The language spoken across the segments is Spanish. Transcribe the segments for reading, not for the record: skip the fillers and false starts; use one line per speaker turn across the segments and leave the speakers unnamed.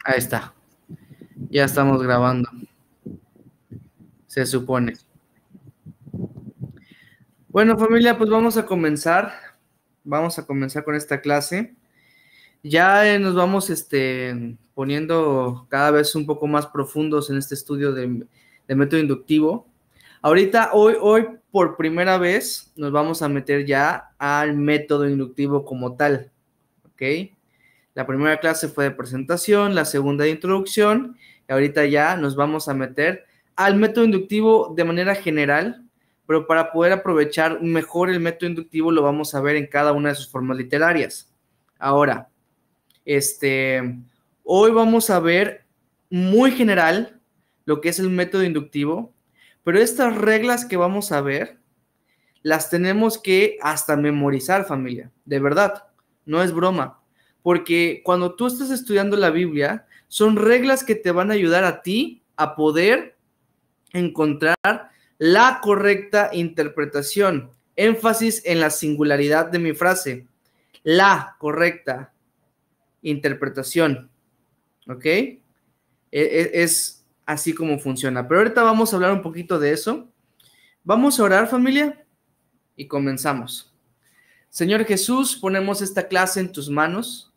Ahí está. Ya estamos grabando. Se supone. Bueno, familia, pues vamos a comenzar. Vamos a comenzar con esta clase. Ya nos vamos poniendo cada vez un poco más profundos en este estudio de método inductivo. Ahorita, hoy, por primera vez, nos vamos a meter ya al método inductivo como tal. ¿Ok? La primera clase fue de presentación, la segunda de introducción, y ahorita ya nos vamos a meter al método inductivo de manera general, pero para poder aprovechar mejor el método inductivo lo vamos a ver en cada una de sus formas literarias. Ahora, hoy vamos a ver muy general lo que es el método inductivo, pero estas reglas que vamos a ver las tenemos que hasta memorizar, familia, de verdad, no es broma. Porque cuando tú estás estudiando la Biblia, son reglas que te van a ayudar a ti a poder encontrar la correcta interpretación. Énfasis en la singularidad de mi frase. La correcta interpretación. ¿Ok? Es así como funciona. Pero ahorita vamos a hablar un poquito de eso. Vamos a orar, familia, y comenzamos. Señor Jesús, ponemos esta clase en tus manos,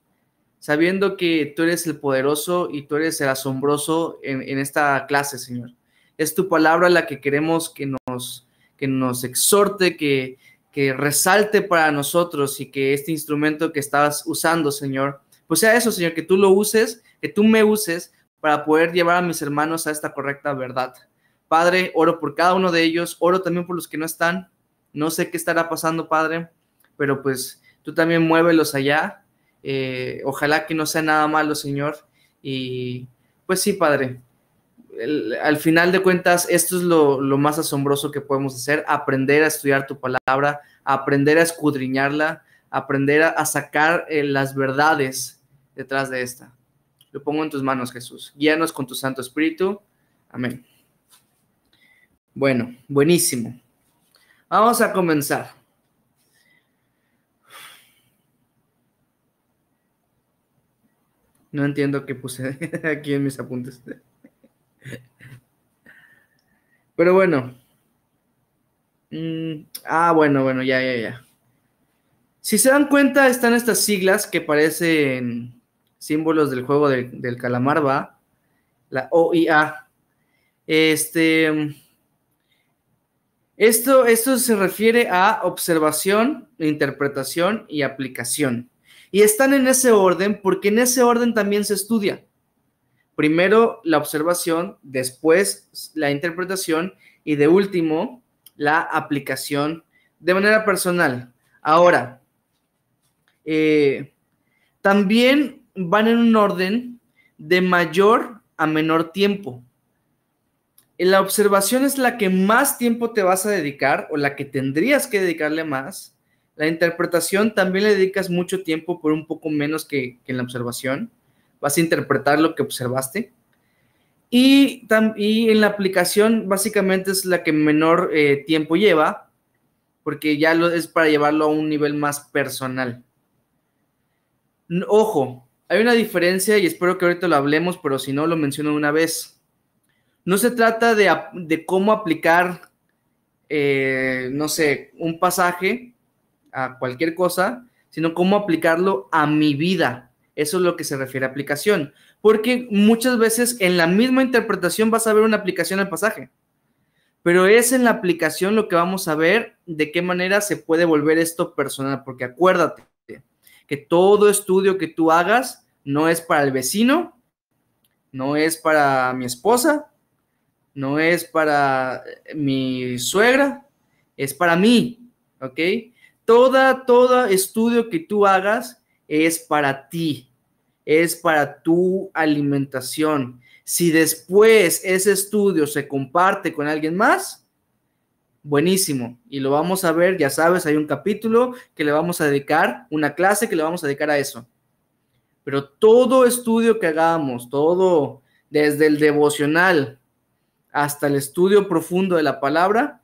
sabiendo que tú eres el poderoso y tú eres el asombroso en esta clase, Señor. Es tu palabra la que queremos que nos exhorte, que resalte para nosotros y que este instrumento que estás usando, Señor, pues sea eso, Señor, que tú lo uses, que tú me uses para poder llevar a mis hermanos a esta correcta verdad. Padre, oro por cada uno de ellos, oro también por los que no están. No sé qué estará pasando, Padre, pero pues tú también muévelos allá. Ojalá que no sea nada malo, Señor. Y pues sí, Padre, al final de cuentas, esto es lo más asombroso que podemos hacer, aprender a estudiar tu palabra, aprender a escudriñarla, aprender a sacar las verdades detrás de esta. Lo pongo en tus manos, Jesús. Guíanos con tu Santo Espíritu. Amén. Bueno, buenísimo. Vamos a comenzar. No entiendo qué puse aquí en mis apuntes. Pero bueno. Bueno, ya. Si se dan cuenta, están estas siglas que parecen símbolos del juego del calamar, ¿va? La O y A. Esto se refiere a observación, interpretación y aplicación. Y están en ese orden porque en ese orden también se estudia. Primero la observación, después la interpretación y de último la aplicación de manera personal. Ahora, también van en un orden de mayor a menor tiempo. La observación es la que más tiempo te vas a dedicar o la que tendrías que dedicarle más. La interpretación también le dedicas mucho tiempo, por un poco menos que en la observación. Vas a interpretar lo que observaste. Y en la aplicación básicamente es la que menor tiempo lleva, porque ya es para llevarlo a un nivel más personal. Ojo, hay una diferencia y espero que ahorita lo hablemos, pero si no lo menciono una vez. No se trata de cómo aplicar, no sé, un pasaje a cualquier cosa, sino cómo aplicarlo a mi vida. Eso es lo que se refiere a aplicación. Porque muchas veces en la misma interpretación vas a ver una aplicación al pasaje. Pero es en la aplicación lo que vamos a ver de qué manera se puede volver esto personal. Porque acuérdate que todo estudio que tú hagas no es para el vecino, no es para mi esposa, no es para mi suegra, es para mí, ¿ok? Todo estudio que tú hagas es para ti, es para tu alimentación. Si después ese estudio se comparte con alguien más, buenísimo. Y lo vamos a ver, ya sabes, hay un capítulo que le vamos a dedicar, una clase que le vamos a dedicar a eso. Pero todo estudio que hagamos, todo desde el devocional hasta el estudio profundo de la palabra,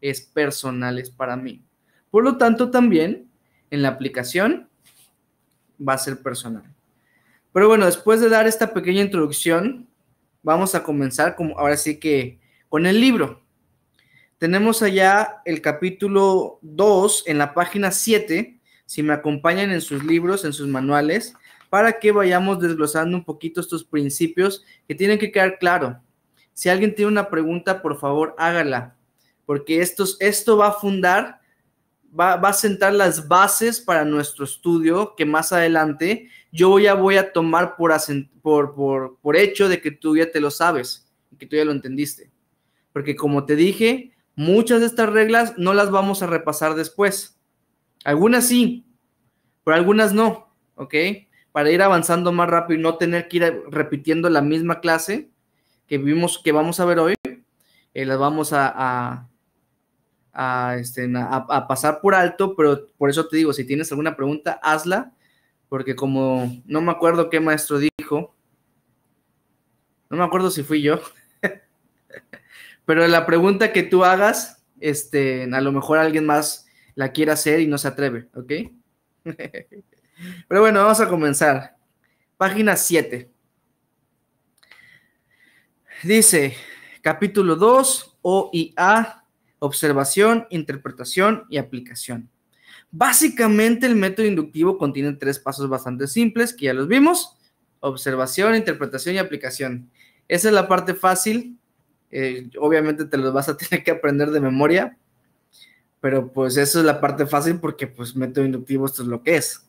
es personal, es para mí. Por lo tanto, también en la aplicación va a ser personal. Pero bueno, después de dar esta pequeña introducción, vamos a comenzar ahora sí que con el libro. Tenemos allá el capítulo 2 en la página 7, si me acompañan en sus libros, en sus manuales, para que vayamos desglosando un poquito estos principios que tienen que quedar claro. Si alguien tiene una pregunta, por favor, hágala, porque esto va a fundar, va a sentar las bases para nuestro estudio, que más adelante yo voy a tomar por hecho de que tú ya te lo sabes, que tú ya lo entendiste. Porque como te dije, muchas de estas reglas no las vamos a repasar después. Algunas sí, pero algunas no, ¿ok? Para ir avanzando más rápido y no tener que ir repitiendo la misma clase que vamos a ver hoy, las vamos a pasar por alto, pero por eso te digo, si tienes alguna pregunta, hazla, porque como no me acuerdo qué maestro dijo, no me acuerdo si fui yo, pero la pregunta que tú hagas, a lo mejor alguien más la quiere hacer y no se atreve, ¿ok? Pero bueno, vamos a comenzar. Página 7. Dice, capítulo 2, O y A, observación, interpretación y aplicación. Básicamente el método inductivo contiene 3 pasos bastante simples, que ya los vimos: observación, interpretación y aplicación. Esa es la parte fácil. Obviamente te los vas a tener que aprender de memoria, pero pues eso es la parte fácil porque pues método inductivo esto es lo que es.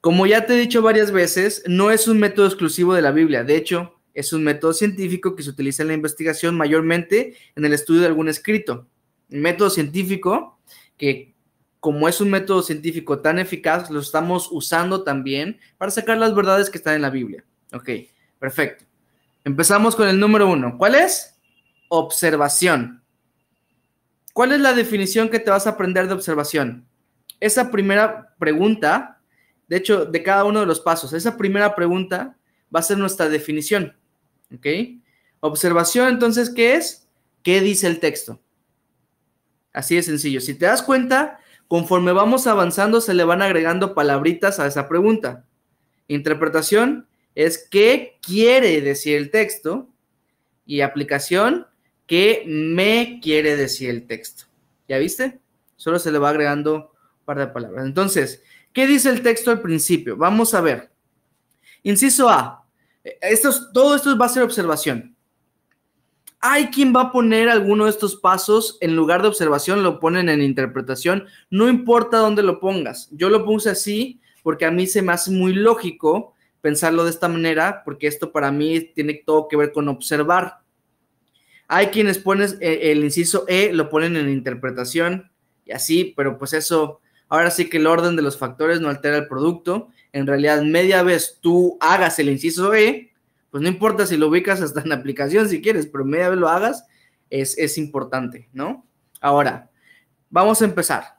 Como ya te he dicho varias veces, no es un método exclusivo de la Biblia. De hecho, es un método científico que se utiliza en la investigación mayormente en el estudio de algún escrito. Un método científico que, como es un método científico tan eficaz, lo estamos usando también para sacar las verdades que están en la Biblia. Ok, perfecto. Empezamos con el número 1. ¿Cuál es? Observación. ¿Cuál es la definición que te vas a aprender de observación? Esa primera pregunta, de hecho, de cada uno de los pasos, esa primera pregunta va a ser nuestra definición. ¿Ok? Observación, entonces, ¿qué es? ¿Qué dice el texto? Así de sencillo. Si te das cuenta, conforme vamos avanzando, se le van agregando palabritas a esa pregunta. Interpretación es qué quiere decir el texto, y aplicación, qué me quiere decir el texto. ¿Ya viste? Solo se le va agregando un par de palabras. Entonces, ¿qué dice el texto al principio? Vamos a ver. Inciso A. Todo esto va a ser observación. Hay quien va a poner alguno de estos pasos en lugar de observación, lo ponen en interpretación. No importa dónde lo pongas. Yo lo puse así porque a mí se me hace muy lógico pensarlo de esta manera, porque esto para mí tiene todo que ver con observar. Hay quienes ponen el inciso E, lo ponen en interpretación y así, pero pues eso, ahora sí que el orden de los factores no altera el producto. En realidad, media vez tú hagas el inciso E, pues no importa si lo ubicas hasta en aplicación si quieres, pero media vez lo hagas, es importante, ¿no? Ahora, vamos a empezar.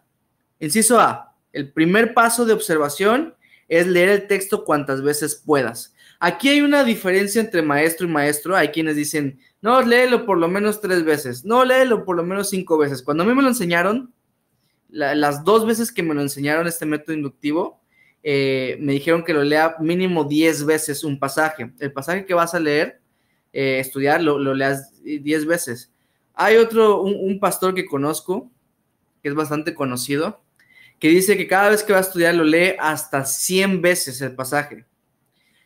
Inciso A, el primer paso de observación es leer el texto cuantas veces puedas. Aquí hay una diferencia entre maestro y maestro. Hay quienes dicen, no, léelo por lo menos 3 veces. No, léelo por lo menos 5 veces. Cuando a mí me lo enseñaron, las 2 veces que me lo enseñaron este método inductivo, me dijeron que lo lea mínimo 10 veces un pasaje. El pasaje que vas a leer, estudiar, lo leas 10 veces. Hay un pastor que conozco, que es bastante conocido, que dice que cada vez que va a estudiar lo lee hasta 100 veces el pasaje.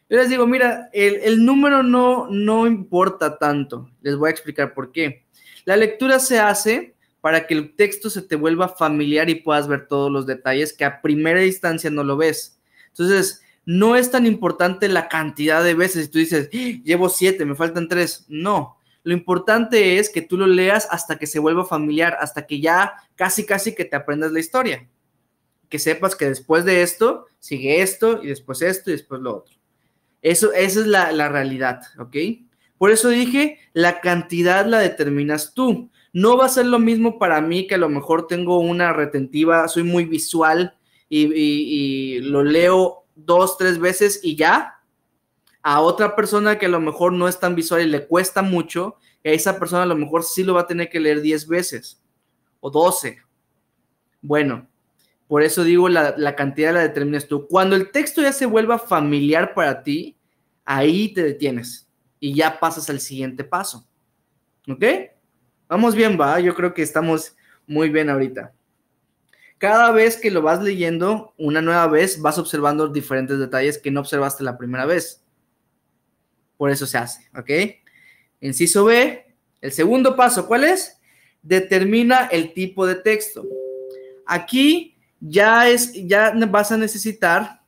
Yo les digo, mira, el número no importa tanto. Les voy a explicar por qué. La lectura se hace para que el texto se te vuelva familiar y puedas ver todos los detalles que a primera instancia no lo ves. Entonces, no es tan importante la cantidad de veces. Si tú dices, llevo 7, me faltan 3. No. Lo importante es que tú lo leas hasta que se vuelva familiar, hasta que ya casi que te aprendas la historia. Que sepas que después de esto, sigue esto, y después esto, y después lo otro. Esa es la realidad, ¿ok? Por eso dije, la cantidad la determinas tú. No va a ser lo mismo para mí, que a lo mejor tengo una retentiva, soy muy visual y lo leo 2, 3 veces y ya. A otra persona que a lo mejor no es tan visual y le cuesta mucho, y a esa persona a lo mejor sí lo va a tener que leer 10 veces o 12. Bueno, Por eso digo, la cantidad la determinas tú. Cuando el texto ya se vuelva familiar para ti, ahí te detienes y ya pasas al siguiente paso. ¿Ok? Vamos bien, va. Yo creo que estamos muy bien ahorita. Cada vez que lo vas leyendo una nueva vez, vas observando diferentes detalles que no observaste la primera vez. Por eso se hace, ¿ok? Inciso B, el segundo paso, ¿cuál es? Determina el tipo de texto. Aquí ya vas a necesitar,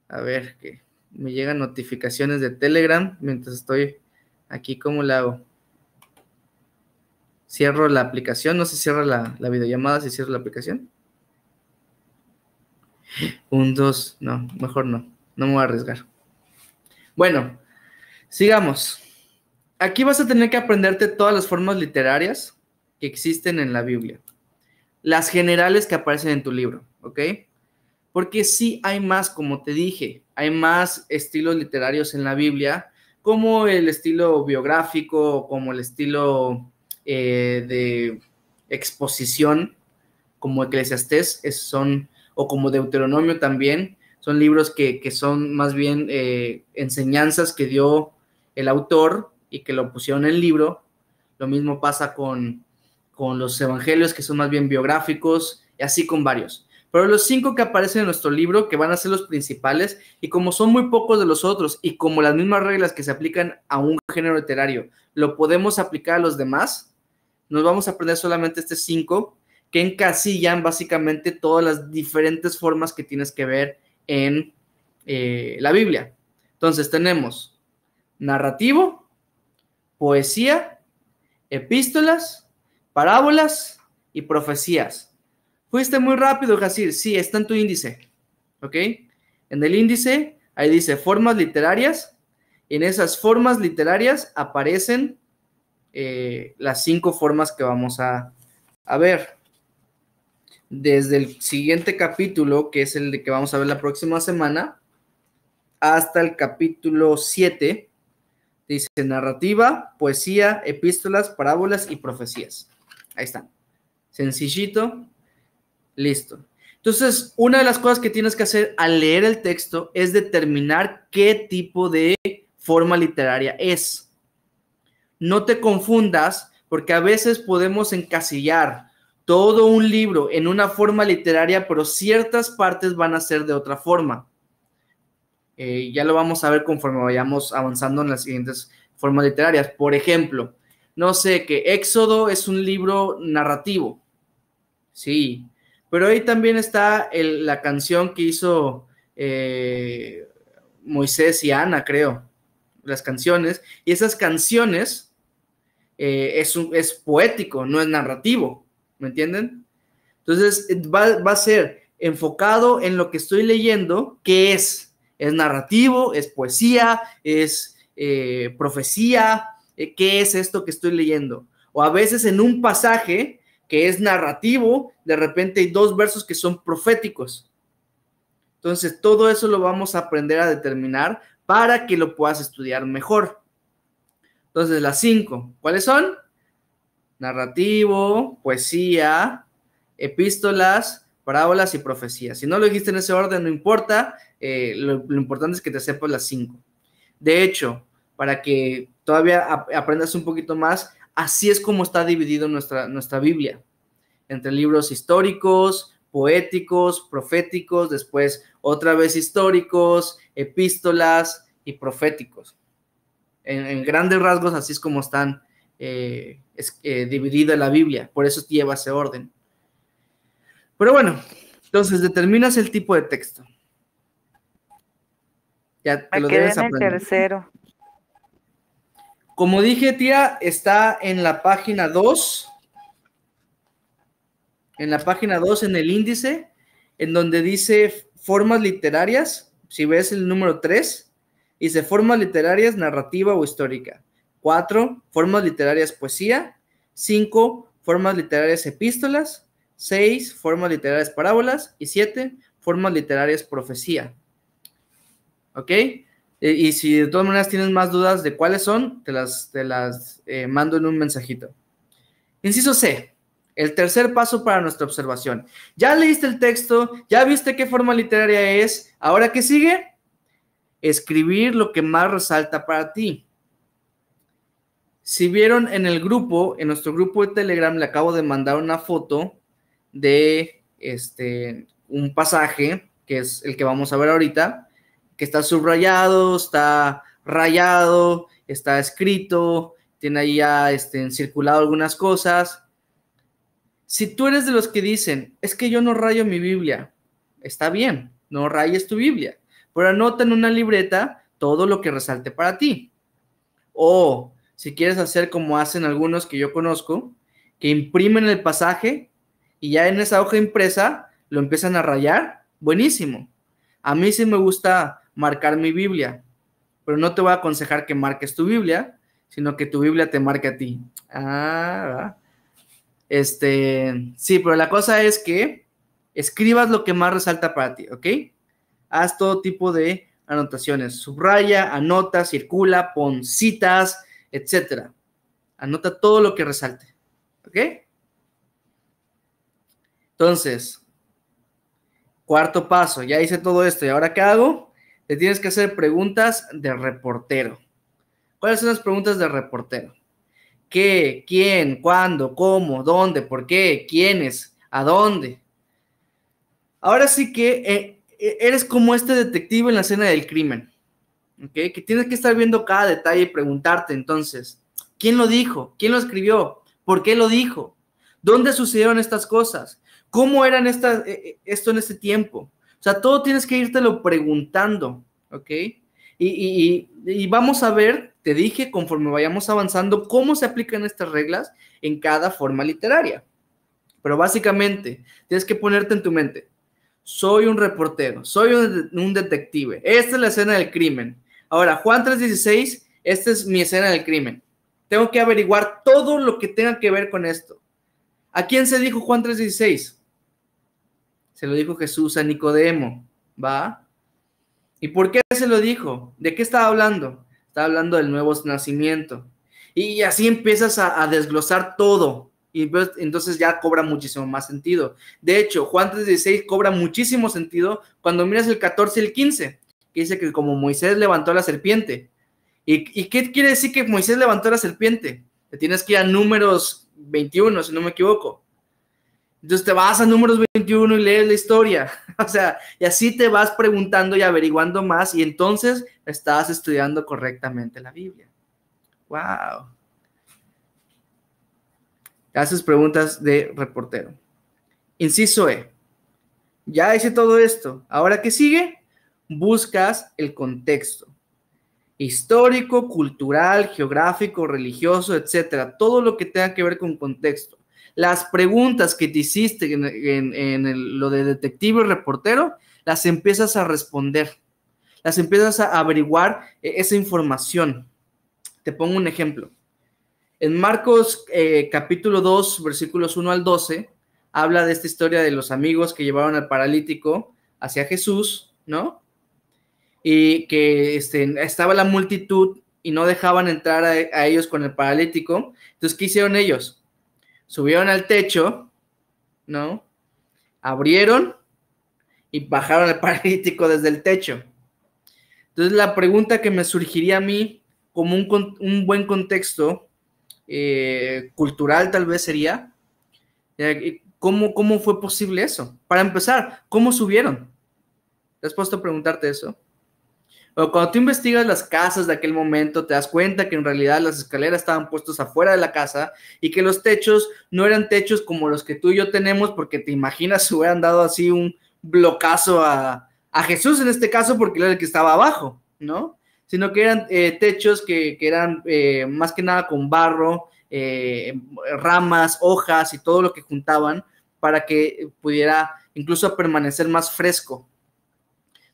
a ver, que me llegan notificaciones de Telegram mientras estoy aquí, ¿cómo le hago? Cierro la aplicación, no se cierra la videollamada si cierro la aplicación. 1, 2, no, mejor no me voy a arriesgar. Bueno, sigamos. Aquí vas a tener que aprenderte todas las formas literarias que existen en la Biblia. Las generales que aparecen en tu libro, ¿ok? Porque sí hay más, como te dije, hay más estilos literarios en la Biblia, como el estilo biográfico, como el estilo de exposición, como Eclesiastés, o como Deuteronomio también, son libros que son más bien enseñanzas que dio el autor y que lo pusieron en el libro. Lo mismo pasa con los evangelios, que son más bien biográficos, y así con varios. Pero los 5 que aparecen en nuestro libro, que van a ser los principales, y como son muy pocos de los otros, y como las mismas reglas que se aplican a un género literario, lo podemos aplicar a los demás, nos vamos a aprender solamente 5, que encasillan básicamente todas las diferentes formas que tienes que ver en la Biblia. Entonces tenemos narrativo, poesía, epístolas, parábolas y profecías. Fuiste muy rápido, Jacir. Sí, está en tu índice. ¿Ok? En el índice, ahí dice formas literarias. En esas formas literarias aparecen las 5 formas que vamos a ver. Desde el siguiente capítulo, que es el de que vamos a ver la próxima semana, hasta el capítulo 7, dice narrativa, poesía, epístolas, parábolas y profecías. Ahí están. Sencillito. Listo. Entonces, una de las cosas que tienes que hacer al leer el texto es determinar qué tipo de forma literaria es. No te confundas, porque a veces podemos encasillar todo un libro en una forma literaria, pero ciertas partes van a ser de otra forma. Ya lo vamos a ver conforme vayamos avanzando en las siguientes formas literarias. Por ejemplo, no sé, que Éxodo es un libro narrativo. Sí, pero ahí también está la canción que hizo Moisés y Ana, creo, las canciones, y esas canciones es poético, no es narrativo, ¿me entienden? Entonces va a ser enfocado en lo que estoy leyendo, que es narrativo, es poesía, es profecía, ¿qué es esto que estoy leyendo? O a veces en un pasaje que es narrativo, de repente hay 2 versos que son proféticos. Entonces, todo eso lo vamos a aprender a determinar para que lo puedas estudiar mejor. Entonces, las 5, ¿cuáles son? Narrativo, poesía, epístolas, parábolas y profecías. Si no lo dijiste en ese orden, no importa, lo importante es que te sepas las 5. De hecho, para que todavía aprendas un poquito más, así es como está dividido nuestra Biblia, entre libros históricos, poéticos, proféticos, después otra vez históricos, epístolas y proféticos. En grandes rasgos, así es como están dividida la Biblia, por eso lleva ese orden. Pero bueno, entonces determinas el tipo de texto. Ya te lo debes aprender.
Me quedé en el tercero.
Como dije, tía, está en la página 2. En la página 2, en el índice, en donde dice formas literarias. Si ves el número 3, dice formas literarias, narrativa o histórica. 4, formas literarias, poesía. 5, formas literarias, epístolas. 6, formas literarias, parábolas. Y 7, formas literarias, profecía. ¿Ok? Y si de todas maneras tienes más dudas de cuáles son, te las mando en un mensajito. Inciso C. El tercer paso para nuestra observación. Ya leíste el texto, ya viste qué forma literaria es. ¿Ahora qué sigue? Escribir lo que más resalta para ti. Si vieron en el grupo, en nuestro grupo de Telegram, le acabo de mandar una foto de un pasaje, que es el que vamos a ver ahorita, que está subrayado, está rayado, está escrito, tiene ahí ya circulado algunas cosas. Si tú eres de los que dicen, es que yo no rayo mi Biblia, está bien, no rayes tu Biblia, pero anota en una libreta todo lo que resalte para ti. O si quieres hacer como hacen algunos que yo conozco, que imprimen el pasaje y ya en esa hoja impresa lo empiezan a rayar, buenísimo. A mí sí me gusta marcar mi Biblia, pero no te voy a aconsejar que marques tu Biblia, sino que tu Biblia te marque a ti. Sí, pero la cosa es que escribas lo que más resalta para ti, ¿ok? Haz todo tipo de anotaciones, subraya, anota, circula, pon citas, etcétera. Anota todo lo que resalte, ¿ok? Entonces, cuarto paso, ya hice todo esto, ¿y ahora qué hago? Te tienes que hacer preguntas de reportero. ¿Cuáles son las preguntas de reportero? ¿Qué? ¿Quién? ¿Cuándo? ¿Cómo? ¿Dónde? ¿Por qué? ¿Quiénes? ¿A dónde? Ahora sí que eres como este detective en la escena del crimen, ¿ok? Que tienes que estar viendo cada detalle y preguntarte entonces, ¿quién lo dijo? ¿Quién lo escribió? ¿Por qué lo dijo? ¿Dónde sucedieron estas cosas? ¿Cómo eran esto en este tiempo? O sea, todo tienes que írtelo preguntando, ¿ok? Y vamos a ver, te dije, conforme vayamos avanzando, cómo se aplican estas reglas en cada forma literaria. Pero básicamente, tienes que ponerte en tu mente, soy un reportero, soy un detective, esta es la escena del crimen. Ahora, Juan 3:16, esta es mi escena del crimen. Tengo que averiguar todo lo que tenga que ver con esto. ¿A quién se dijo Juan 3:16? Se lo dijo Jesús a Nicodemo, ¿va? ¿Y por qué se lo dijo? ¿De qué estaba hablando? Estaba hablando del nuevo nacimiento. Y así empiezas a desglosar todo. Y entonces ya cobra muchísimo más sentido. De hecho, Juan 3:16 cobra muchísimo sentido cuando miras el 14 y el 15, que dice que como Moisés levantó la serpiente. ¿Y qué quiere decir que Moisés levantó la serpiente? Te tienes que ir a Números 21, si no me equivoco. Entonces te vas a Números 21 y lees la historia. O sea, y así te vas preguntando y averiguando más y entonces estás estudiando correctamente la Biblia. ¡Wow! Haces preguntas de reportero. Inciso E. Ya hice todo esto. ¿Ahora qué sigue? Buscas el contexto. Histórico, cultural, geográfico, religioso, etcétera. Todo lo que tenga que ver con contexto. Las preguntas que te hiciste en lo de detective y reportero, las empiezas a responder. Las empiezas a averiguar esa información. Te pongo un ejemplo. En Marcos capítulo 2, versículos 1 al 12, habla de esta historia de los amigos que llevaron al paralítico hacia Jesús, ¿no? Y que estaba la multitud y no dejaban entrar a ellos con el paralítico. Entonces, ¿qué hicieron ellos? Subieron al techo, ¿no? Abrieron y bajaron al paralítico desde el techo. Entonces, la pregunta que me surgiría a mí, como un buen contexto cultural tal vez sería, ¿cómo fue posible eso? Para empezar, ¿cómo subieron? ¿Te has puesto a preguntarte eso? O cuando tú investigas las casas de aquel momento, te das cuenta que en realidad las escaleras estaban puestas afuera de la casa y que los techos no eran techos como los que tú y yo tenemos, porque te imaginas si hubieran dado así un blocazo a Jesús en este caso, porque era el que estaba abajo, ¿no? Sino que eran techos que eran más que nada con barro, ramas, hojas y todo lo que juntaban para que pudiera incluso permanecer más fresco.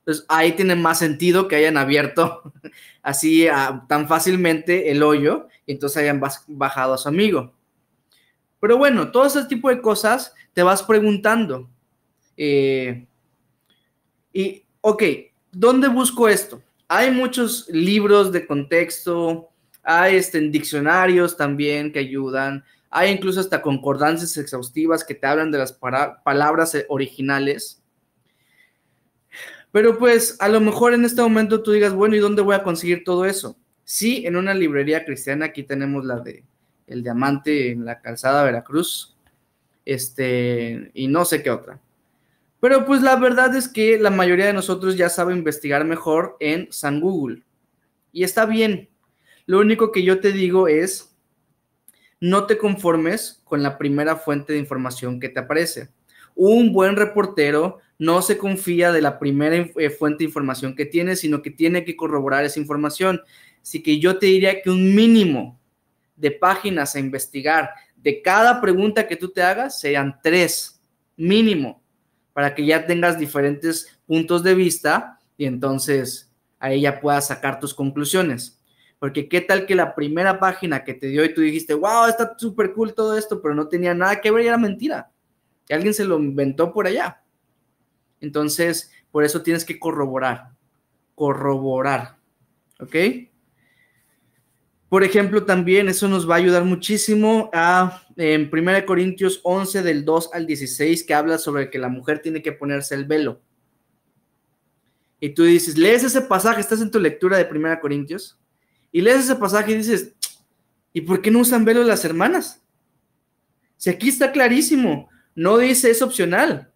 Entonces, ahí tiene más sentido que hayan abierto así tan fácilmente el hoyo y entonces hayan bajado a su amigo. Pero bueno, todo ese tipo de cosas te vas preguntando. Ok, ¿dónde busco esto? Hay muchos libros de contexto, hay diccionarios también que ayudan, Hay incluso hasta concordancias exhaustivas que te hablan de las palabras originales. Pero pues a lo mejor en este momento tú digas, bueno, ¿y dónde voy a conseguir todo eso? Sí, en una librería cristiana. Aquí tenemos la de El Diamante en la Calzada Veracruz, y no sé qué otra. Pero pues la verdad es que la mayoría de nosotros ya sabe investigar mejor en San Google. Y está bien. Lo único que yo te digo es, no te conformes con la primera fuente de información que te aparece. Un buen reportero no se confía de la primera fuente de información que tiene, sino que tiene que corroborar esa información. Así que yo te diría que un mínimo de páginas a investigar de cada pregunta que tú te hagas sean 3, mínimo, para que ya tengas diferentes puntos de vista y entonces ahí ya puedas sacar tus conclusiones. Porque qué tal que la primera página que te dio y tú dijiste, wow, está súper cool todo esto, pero no tenía nada que ver y era mentira. Que alguien se lo inventó por allá. Entonces, por eso tienes que corroborar, ¿ok? Por ejemplo, también eso nos va a ayudar muchísimo en 1 Corintios 11, del 2 al 16, que habla sobre que la mujer tiene que ponerse el velo. Y tú dices, lees ese pasaje, estás en tu lectura de 1 Corintios, y lees ese pasaje y dices, ¿y por qué no usan velo las hermanas? Si aquí está clarísimo, no dice es opcional.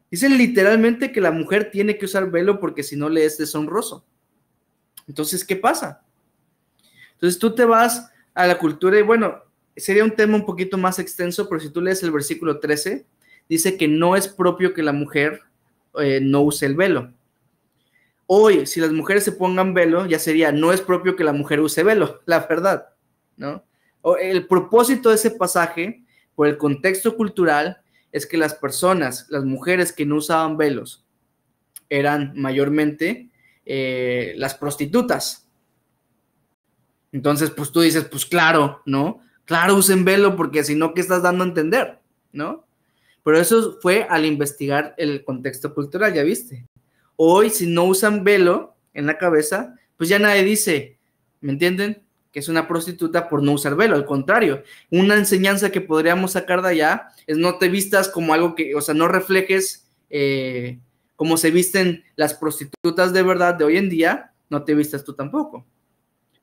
Dice literalmente que la mujer tiene que usar velo porque si no le es deshonroso. Entonces, ¿qué pasa? Entonces tú te vas a la cultura y bueno, sería un tema un poquito más extenso, pero si tú lees el versículo 13, dice que no es propio que la mujer no use el velo. Hoy, si las mujeres se pongan velo, ya sería, no es propio que la mujer use velo, la verdad, ¿no? El propósito de ese pasaje, por el contexto cultural, es que las personas, las mujeres que no usaban velos, eran mayormente las prostitutas. Entonces, pues tú dices, pues claro, ¿no? Claro, usen velo porque si no, ¿qué estás dando a entender? ¿No? Pero eso fue al investigar el contexto cultural, ¿ya viste? Hoy, si no usan velo en la cabeza, pues ya nadie dice, ¿me entienden? Que es una prostituta por no usar velo. Al contrario, una enseñanza que podríamos sacar de allá es no te vistas como algo que, o sea, no reflejes como se visten las prostitutas de verdad de hoy en día, no te vistas tú tampoco.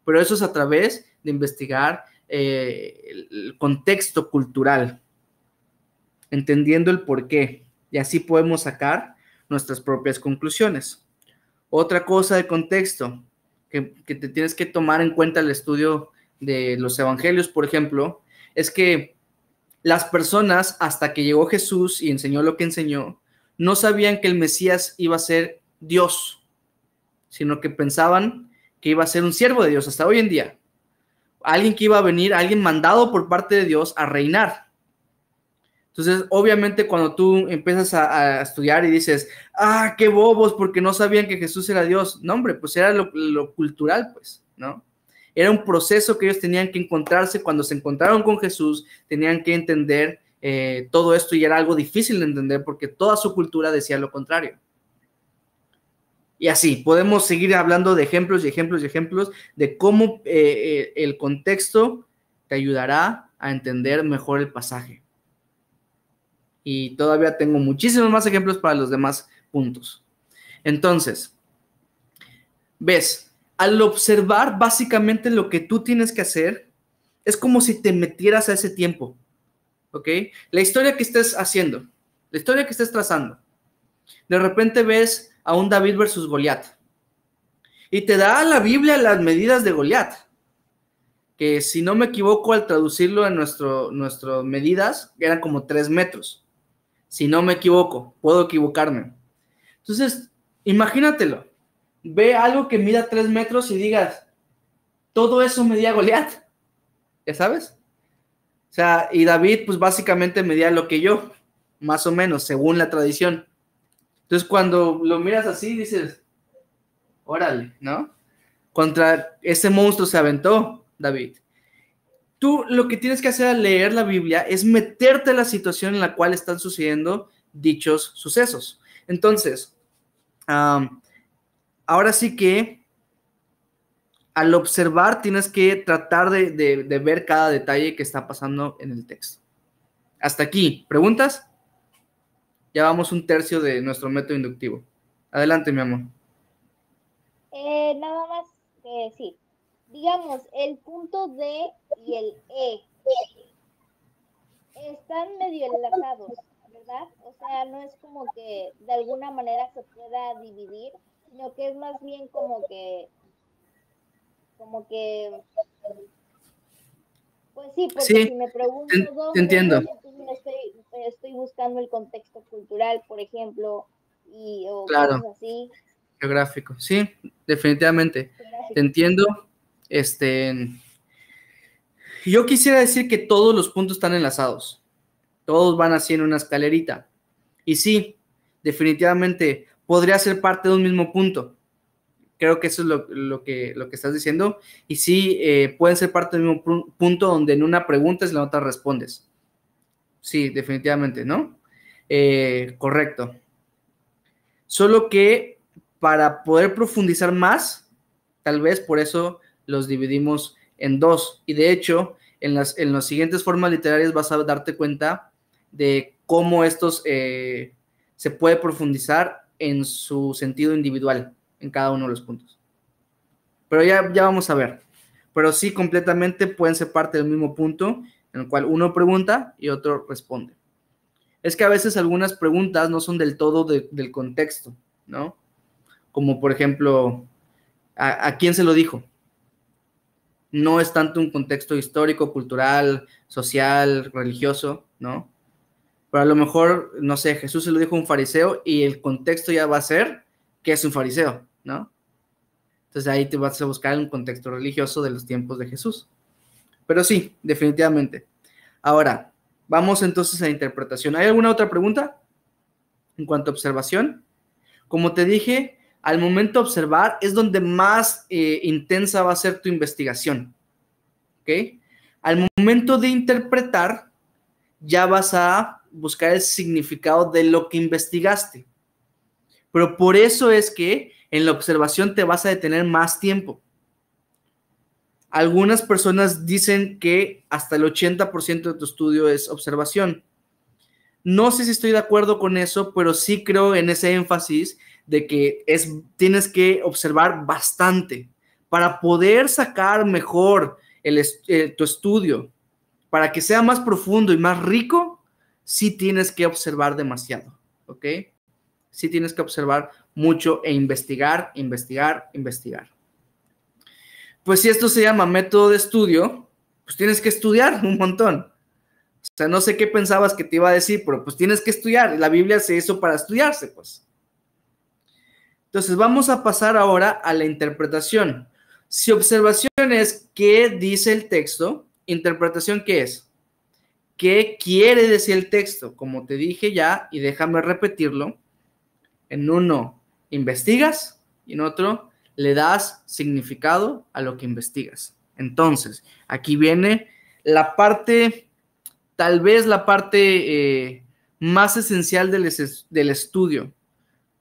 Pero eso es a través de investigar el contexto cultural, entendiendo el porqué, y así podemos sacar nuestras propias conclusiones. Otra cosa de contexto que te tienes que tomar en cuenta al estudio de los evangelios, por ejemplo, es que las personas, hasta que llegó Jesús y enseñó lo que enseñó, no sabían que el Mesías iba a ser Dios, sino que pensaban que iba a ser un siervo de Dios hasta hoy en día. Alguien que iba a venir, alguien mandado por parte de Dios a reinar. Entonces, obviamente, cuando tú empiezas a estudiar y dices, qué bobos, porque no sabían que Jesús era Dios. No, hombre, pues era lo cultural, pues, ¿no? Era un proceso que ellos tenían que encontrarse. Cuando se encontraron con Jesús, tenían que entender todo esto y era algo difícil de entender porque toda su cultura decía lo contrario. Y así, podemos seguir hablando de ejemplos y ejemplos y ejemplos de cómo el contexto te ayudará a entender mejor el pasaje. Y todavía tengo muchísimos más ejemplos para los demás puntos. Entonces, ves, al observar básicamente lo que tú tienes que hacer, es como si te metieras a ese tiempo, ¿ok? La historia que estés haciendo, la historia que estés trazando, de repente ves a un David versus Goliat. Y te da la Biblia las medidas de Goliat, que si no me equivoco al traducirlo en nuestras medidas, eran como 3 metros. Si no me equivoco, puedo equivocarme. Entonces, imagínatelo. Ve algo que mida 3 metros y digas, todo eso medía Goliat. ¿Ya sabes? O sea, y David, pues básicamente medía lo que yo, más o menos, según la tradición. Entonces, cuando lo miras así, dices, órale, ¿no? Contra ese monstruo se aventó David. Tú lo que tienes que hacer al leer la Biblia es meterte en la situación en la cual están sucediendo dichos sucesos. Entonces, ahora sí que al observar tienes que tratar de ver cada detalle que está pasando en el texto. Hasta aquí, ¿preguntas? Ya vamos un tercio de nuestro método inductivo. Adelante, mi amor.
Nada más que sí. Digamos, el punto D y el E están medio enlazados, ¿verdad? O sea, no es como que de alguna manera se pueda dividir, sino que es más bien como que, pues sí, porque
Sí,
si me pregunto
te
dónde,
entiendo.
entonces estoy buscando el contexto cultural, por ejemplo, o
Claro,
cosas así.
geográfico. Sí, definitivamente. Te
Gráfico.
entiendo. Yo quisiera decir que todos los puntos están enlazados. Todos van así en una escalerita. Y sí, definitivamente podría ser parte de un mismo punto. Creo que eso es lo que estás diciendo. Y sí, pueden ser parte del mismo punto donde en una preguntas y en la otra respondes. Sí, definitivamente, ¿no? Correcto. Solo que para poder profundizar más, tal vez por eso los dividimos en dos. Y de hecho, en las siguientes formas literarias vas a darte cuenta de cómo estos se puede profundizar en su sentido individual en cada uno de los puntos. Pero ya vamos a ver. Pero sí, completamente pueden ser parte del mismo punto en el cual uno pregunta y otro responde. Es que a veces algunas preguntas no son del todo del contexto, ¿no? Como por ejemplo, ¿a quién se lo dijo? No es tanto un contexto histórico, cultural, social, religioso, ¿no? Pero a lo mejor, no sé, Jesús se lo dijo a un fariseo y el contexto ya va a ser que es un fariseo, ¿no? Entonces ahí te vas a buscar un contexto religioso de los tiempos de Jesús. Pero sí, definitivamente. Ahora, vamos entonces a la interpretación. ¿Hay alguna otra pregunta en cuanto a observación? Como te dije, al momento de observar es donde más intensa va a ser tu investigación. ¿Ok? Al momento de interpretar, ya vas a buscar el significado de lo que investigaste. Pero por eso es que en la observación te vas a detener más tiempo. Algunas personas dicen que hasta el 80% de tu estudio es observación. No sé si estoy de acuerdo con eso, pero sí creo en ese énfasis de que tienes que observar bastante para poder sacar mejor tu estudio, para que sea más profundo y más rico, sí tienes que observar demasiado, ¿ok? Sí tienes que observar mucho e investigar, investigar, investigar. Pues si esto se llama método de estudio, pues tienes que estudiar un montón. O sea, no sé qué pensabas que te iba a decir, pero pues tienes que estudiar. La Biblia se hizo para estudiarse, pues. Entonces, vamos a pasar ahora a la interpretación. Si observación es qué dice el texto, interpretación qué es. ¿Qué quiere decir el texto? Como te dije ya, y déjame repetirlo, en uno investigas y en otro le das significado a lo que investigas. Entonces, aquí viene la parte, tal vez la parte más esencial del estudio,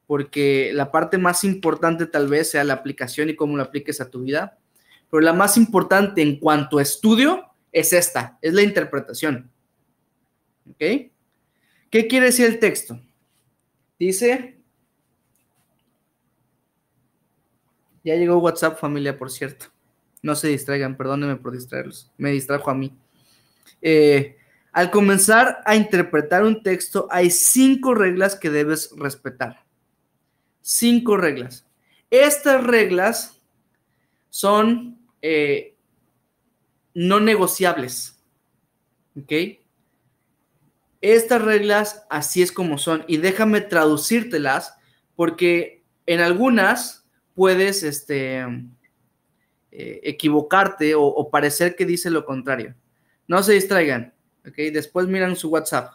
porque la parte más importante tal vez sea la aplicación y cómo lo apliques a tu vida, pero la más importante en cuanto a estudio es esta, es la interpretación. ¿Ok? ¿Qué quiere decir el texto? Dice, ya llegó WhatsApp familia, por cierto. No se distraigan, perdónenme por distraerlos. Me distrajo a mí. Al comenzar a interpretar un texto, hay 5 reglas que debes respetar. 5 reglas. Estas reglas son no negociables. ¿Ok? Estas reglas así es como son. Y déjame traducírtelas porque en algunas puedes equivocarte o parecer que dice lo contrario. No se distraigan. ¿Ok? Después miran su WhatsApp.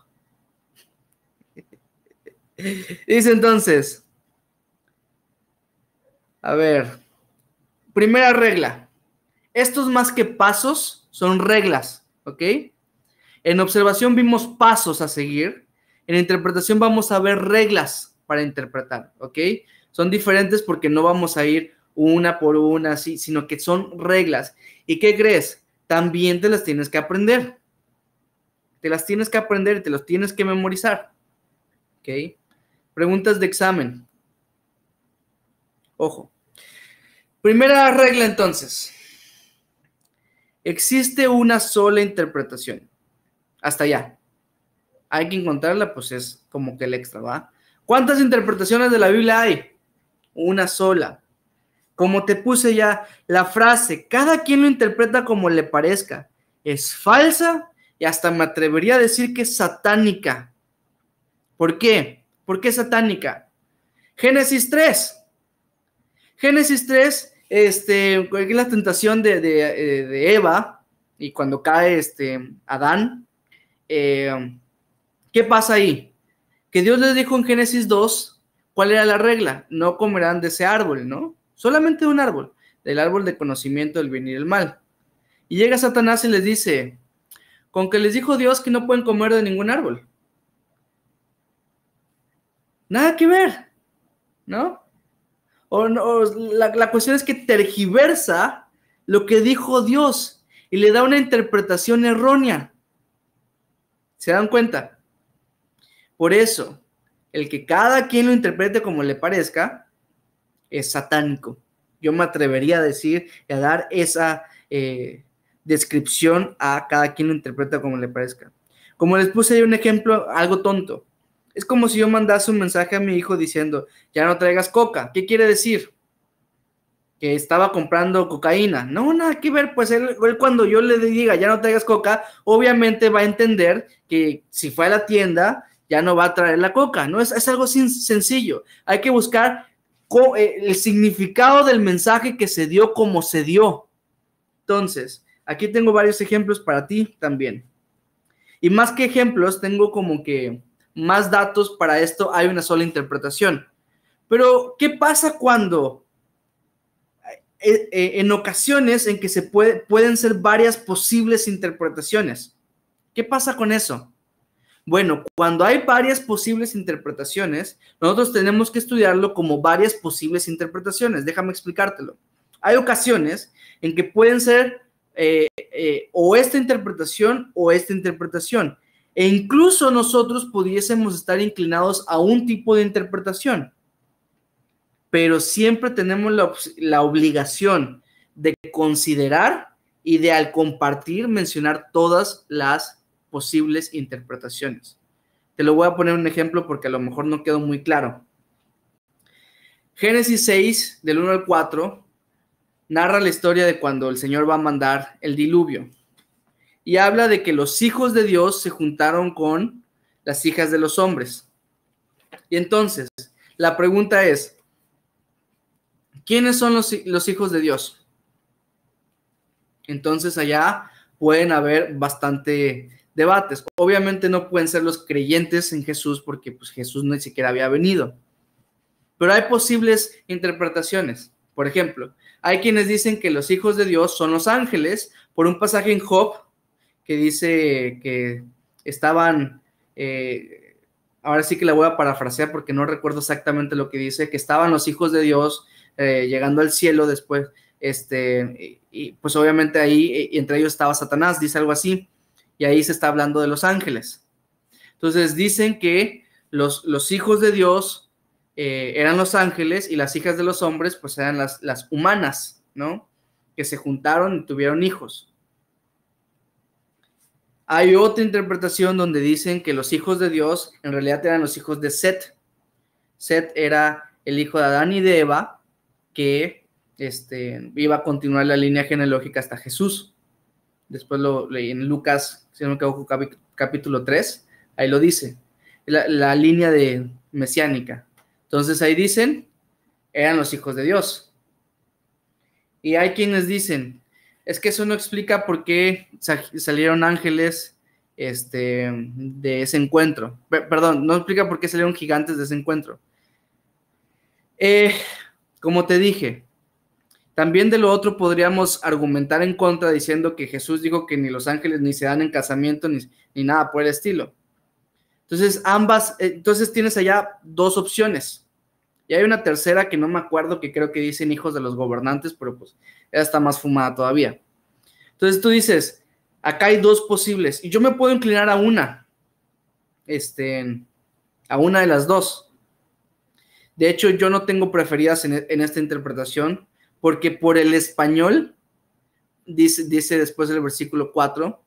Dice entonces, a ver, primera regla. Estos más que pasos son reglas, ¿ok? En observación vimos pasos a seguir. En interpretación vamos a ver reglas para interpretar, ¿ok? Son diferentes porque no vamos a ir una por una, así, sino que son reglas. ¿Y qué crees? También te las tienes que aprender. Te las tienes que aprender y te las tienes que memorizar. ¿Ok? Preguntas de examen. Ojo. Primera regla entonces. Existe una sola interpretación. Hasta allá. Hay que encontrarla, pues es como que el extra, ¿va? ¿Cuántas interpretaciones de la Biblia hay? Una sola. Como te puse ya, la frase, cada quien lo interpreta como le parezca, es falsa y hasta me atrevería a decir que es satánica. ¿Por qué? ¿Por qué satánica? Génesis 3. Génesis 3, es la tentación de Eva y cuando cae Adán, ¿qué pasa ahí? Que Dios les dijo en Génesis 2, ¿cuál era la regla? No comerán de ese árbol, ¿no? Solamente de un árbol, del árbol de conocimiento del bien y del mal. Y llega Satanás y les dice, con que les dijo Dios que no pueden comer de ningún árbol. Nada que ver, ¿no? La cuestión es que tergiversa lo que dijo Dios y le da una interpretación errónea. ¿Se dan cuenta? Por eso, el que cada quien lo interprete como le parezca es satánico. Yo me atrevería a decir y a dar esa descripción a cada quien lo interpreta como le parezca. Como les puse ahí un ejemplo, algo tonto. Es como si yo mandase un mensaje a mi hijo diciendo, ya no traigas coca. ¿Qué quiere decir? Que estaba comprando cocaína. No, nada que ver, pues él cuando yo le diga, ya no traigas coca, obviamente va a entender que si fue a la tienda, ya no va a traer la coca. No, es algo sencillo. Hay que buscar el significado del mensaje que se dio como se dio. Entonces, aquí tengo varios ejemplos para ti también. Y más que ejemplos, tengo como que más datos para esto, hay una sola interpretación. Pero, ¿qué pasa cuando en ocasiones en que pueden ser varias posibles interpretaciones? ¿Qué pasa con eso? Bueno, cuando hay varias posibles interpretaciones, nosotros tenemos que estudiarlo como varias posibles interpretaciones. Déjame explicártelo. Hay ocasiones en que pueden ser o esta interpretación o esta interpretación. E incluso nosotros pudiésemos estar inclinados a un tipo de interpretación. Pero siempre tenemos la obligación de considerar y de al compartir mencionar todas las posibles interpretaciones. Te lo voy a poner un ejemplo porque a lo mejor no quedó muy claro. Génesis 6, del 1 al 4, narra la historia de cuando el Señor va a mandar el diluvio. Y habla de que los hijos de Dios se juntaron con las hijas de los hombres. Y entonces, la pregunta es, ¿quiénes son los hijos de Dios? Entonces allá pueden haber bastante debates. Obviamente no pueden ser los creyentes en Jesús porque pues, Jesús ni siquiera había venido. Pero hay posibles interpretaciones. Por ejemplo, hay quienes dicen que los hijos de Dios son los ángeles por un pasaje en Job que dice que estaban, ahora sí que la voy a parafrasear porque no recuerdo exactamente lo que dice, que estaban los hijos de Dios llegando al cielo después, y pues obviamente ahí, entre ellos estaba Satanás, dice algo así, y ahí se está hablando de los ángeles. Entonces dicen que los hijos de Dios eran los ángeles y las hijas de los hombres pues eran las humanas, ¿no? Que se juntaron y tuvieron hijos. Hay otra interpretación donde dicen que los hijos de Dios en realidad eran los hijos de Set. Set era el hijo de Adán y de Eva que iba a continuar la línea genealógica hasta Jesús. Después lo leí en Lucas, si no me equivoco, capítulo 3, ahí lo dice, la línea de mesiánica. Entonces ahí dicen, eran los hijos de Dios. Y hay quienes dicen, es que eso no explica por qué salieron ángeles de ese encuentro. Perdón, no explica por qué salieron gigantes de ese encuentro. Como te dije, también de lo otro podríamos argumentar en contra diciendo que Jesús dijo que ni los ángeles ni se dan en casamiento ni nada por el estilo. Entonces, entonces tienes allá dos opciones. Y hay una tercera que no me acuerdo, que creo que dicen hijos de los gobernantes, pero pues esa está más fumada todavía. Entonces tú dices, acá hay dos posibles, y yo me puedo inclinar a una de las dos. De hecho, yo no tengo preferidas en esta interpretación, porque por el español, dice después del versículo 4,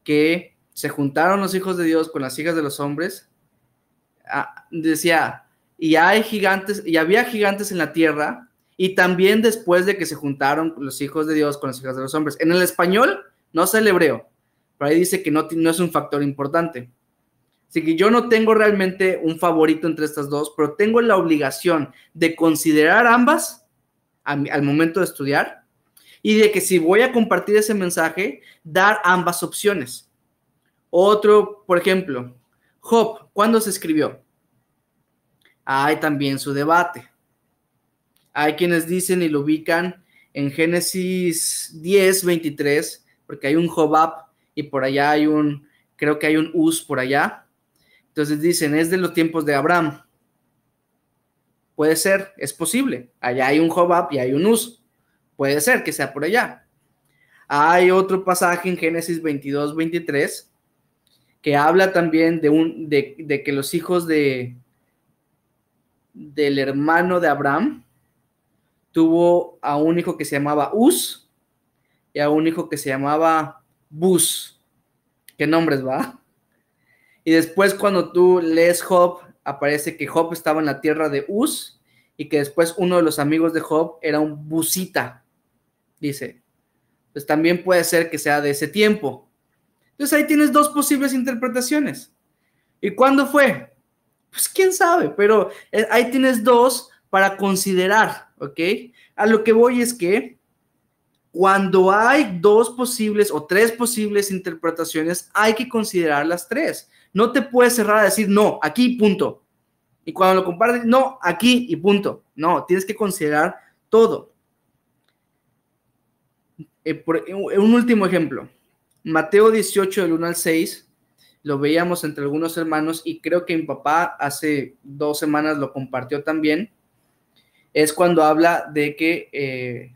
que se juntaron los hijos de Dios con las hijas de los hombres. Decía, y había gigantes en la tierra, y también después de que se juntaron los hijos de Dios con las hijas de los hombres. En el español, no sé el hebreo, pero ahí dice que no es un factor importante. Así que yo no tengo realmente un favorito entre estas dos, pero tengo la obligación de considerar ambas al momento de estudiar, y de que si voy a compartir ese mensaje, dar ambas opciones. Otro, por ejemplo, Job, ¿cuándo se escribió? Hay también su debate. Hay quienes dicen y lo ubican en Génesis 10, 23, porque hay un Jobab y por allá creo que hay un Uz por allá. Entonces dicen, es de los tiempos de Abraham. Puede ser, es posible. Allá hay un Jobab y hay un Uz. Puede ser que sea por allá. Hay otro pasaje en Génesis 22, 23, que habla también de que los hijos del hermano de Abraham tuvo a un hijo que se llamaba Uz y a un hijo que se llamaba Buz. ¿Qué nombres, va? Y después cuando tú lees Job, aparece que Job estaba en la tierra de Uz y que después uno de los amigos de Job era un Buzita, dice. Pues también puede ser que sea de ese tiempo. Entonces ahí tienes dos posibles interpretaciones. ¿Y cuándo fue? Pues quién sabe, pero ahí tienes dos para considerar, ¿ok? A lo que voy es que cuando hay dos posibles o tres posibles interpretaciones, hay que considerar las tres. No te puedes cerrar a decir, no, aquí, punto. Y cuando lo compartes, no, aquí y punto. No, tienes que considerar todo. Un último ejemplo. Mateo 18, del 1 al 6, lo veíamos entre algunos hermanos y creo que mi papá hace 2 semanas lo compartió también. Es cuando habla de que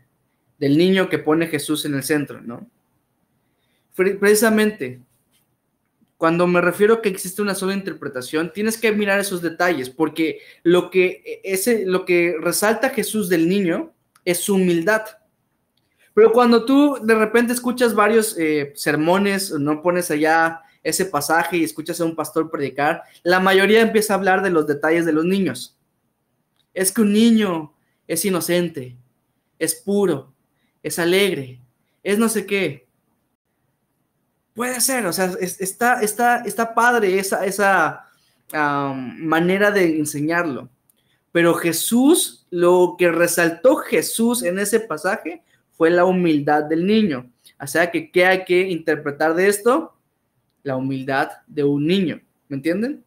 del niño que pone Jesús en el centro, ¿no? Precisamente, cuando me refiero a que existe una sola interpretación, tienes que mirar esos detalles, porque lo que resalta Jesús del niño es su humildad. Pero cuando tú de repente escuchas varios sermones, no pones allá ese pasaje y escuchas a un pastor predicar, la mayoría empieza a hablar de los detalles de los niños. Es que un niño es inocente, es puro, es alegre, es no sé qué. Puede ser, o sea, está padre esa manera de enseñarlo. Pero Jesús, lo que resaltó Jesús en ese pasaje fue la humildad del niño. O sea, que ¿qué hay que interpretar de esto? La humildad de un niño. ¿Me entienden?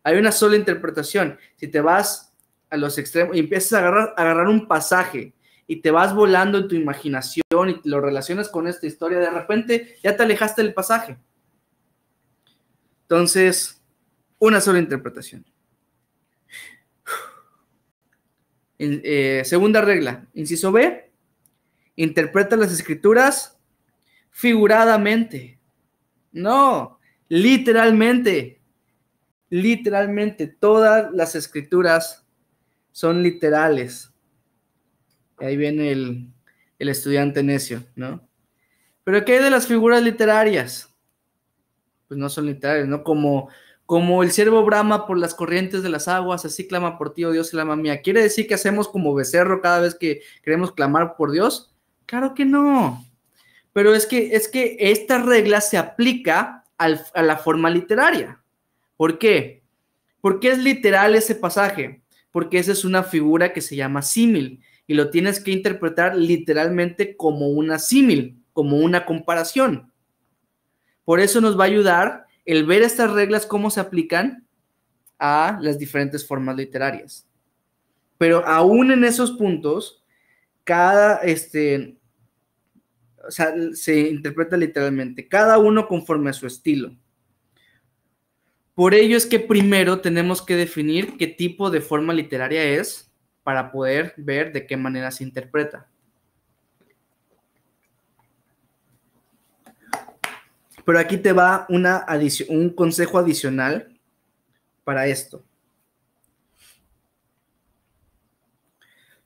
Hay una sola interpretación. Si te vas a los extremos y empiezas a agarrar un pasaje y te vas volando en tu imaginación y lo relacionas con esta historia, de repente ya te alejaste del pasaje. Entonces, una sola interpretación. Segunda regla, inciso B, interpreta las escrituras figuradamente. No, literalmente. Literalmente, todas las escrituras son literales. Ahí viene el estudiante necio, ¿no? Pero ¿qué hay de las figuras literarias? Pues no son literarias, ¿no? Como el ciervo brama por las corrientes de las aguas, así clama por ti, oh Dios, el alma mía. ¿Quiere decir que hacemos como becerro cada vez que queremos clamar por Dios? Claro que no. Pero es que esta regla se aplica a la forma literaria. ¿Por qué? ¿Por qué es literal ese pasaje? Porque esa es una figura que se llama símil y lo tienes que interpretar literalmente como una símil, como una comparación. Por eso nos va a ayudar el ver estas reglas, cómo se aplican a las diferentes formas literarias. Pero aún en esos puntos, se interpreta literalmente, cada uno conforme a su estilo. Por ello es que primero tenemos que definir qué tipo de forma literaria es para poder ver de qué manera se interpreta. Pero aquí te va un consejo adicional para esto.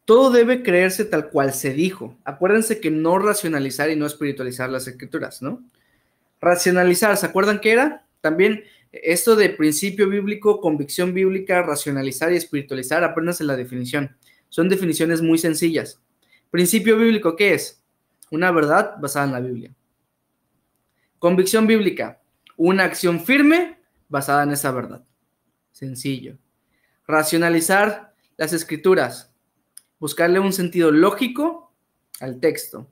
Todo debe creerse tal cual se dijo. Acuérdense que no racionalizar y no espiritualizar las escrituras, ¿no? Racionalizar, ¿se acuerdan qué era? También esto de principio bíblico, convicción bíblica, racionalizar y espiritualizar, apréndanse la definición. Son definiciones muy sencillas. Principio bíblico, ¿qué es? Una verdad basada en la Biblia. Convicción bíblica, una acción firme basada en esa verdad. Sencillo. Racionalizar las escrituras, buscarle un sentido lógico al texto.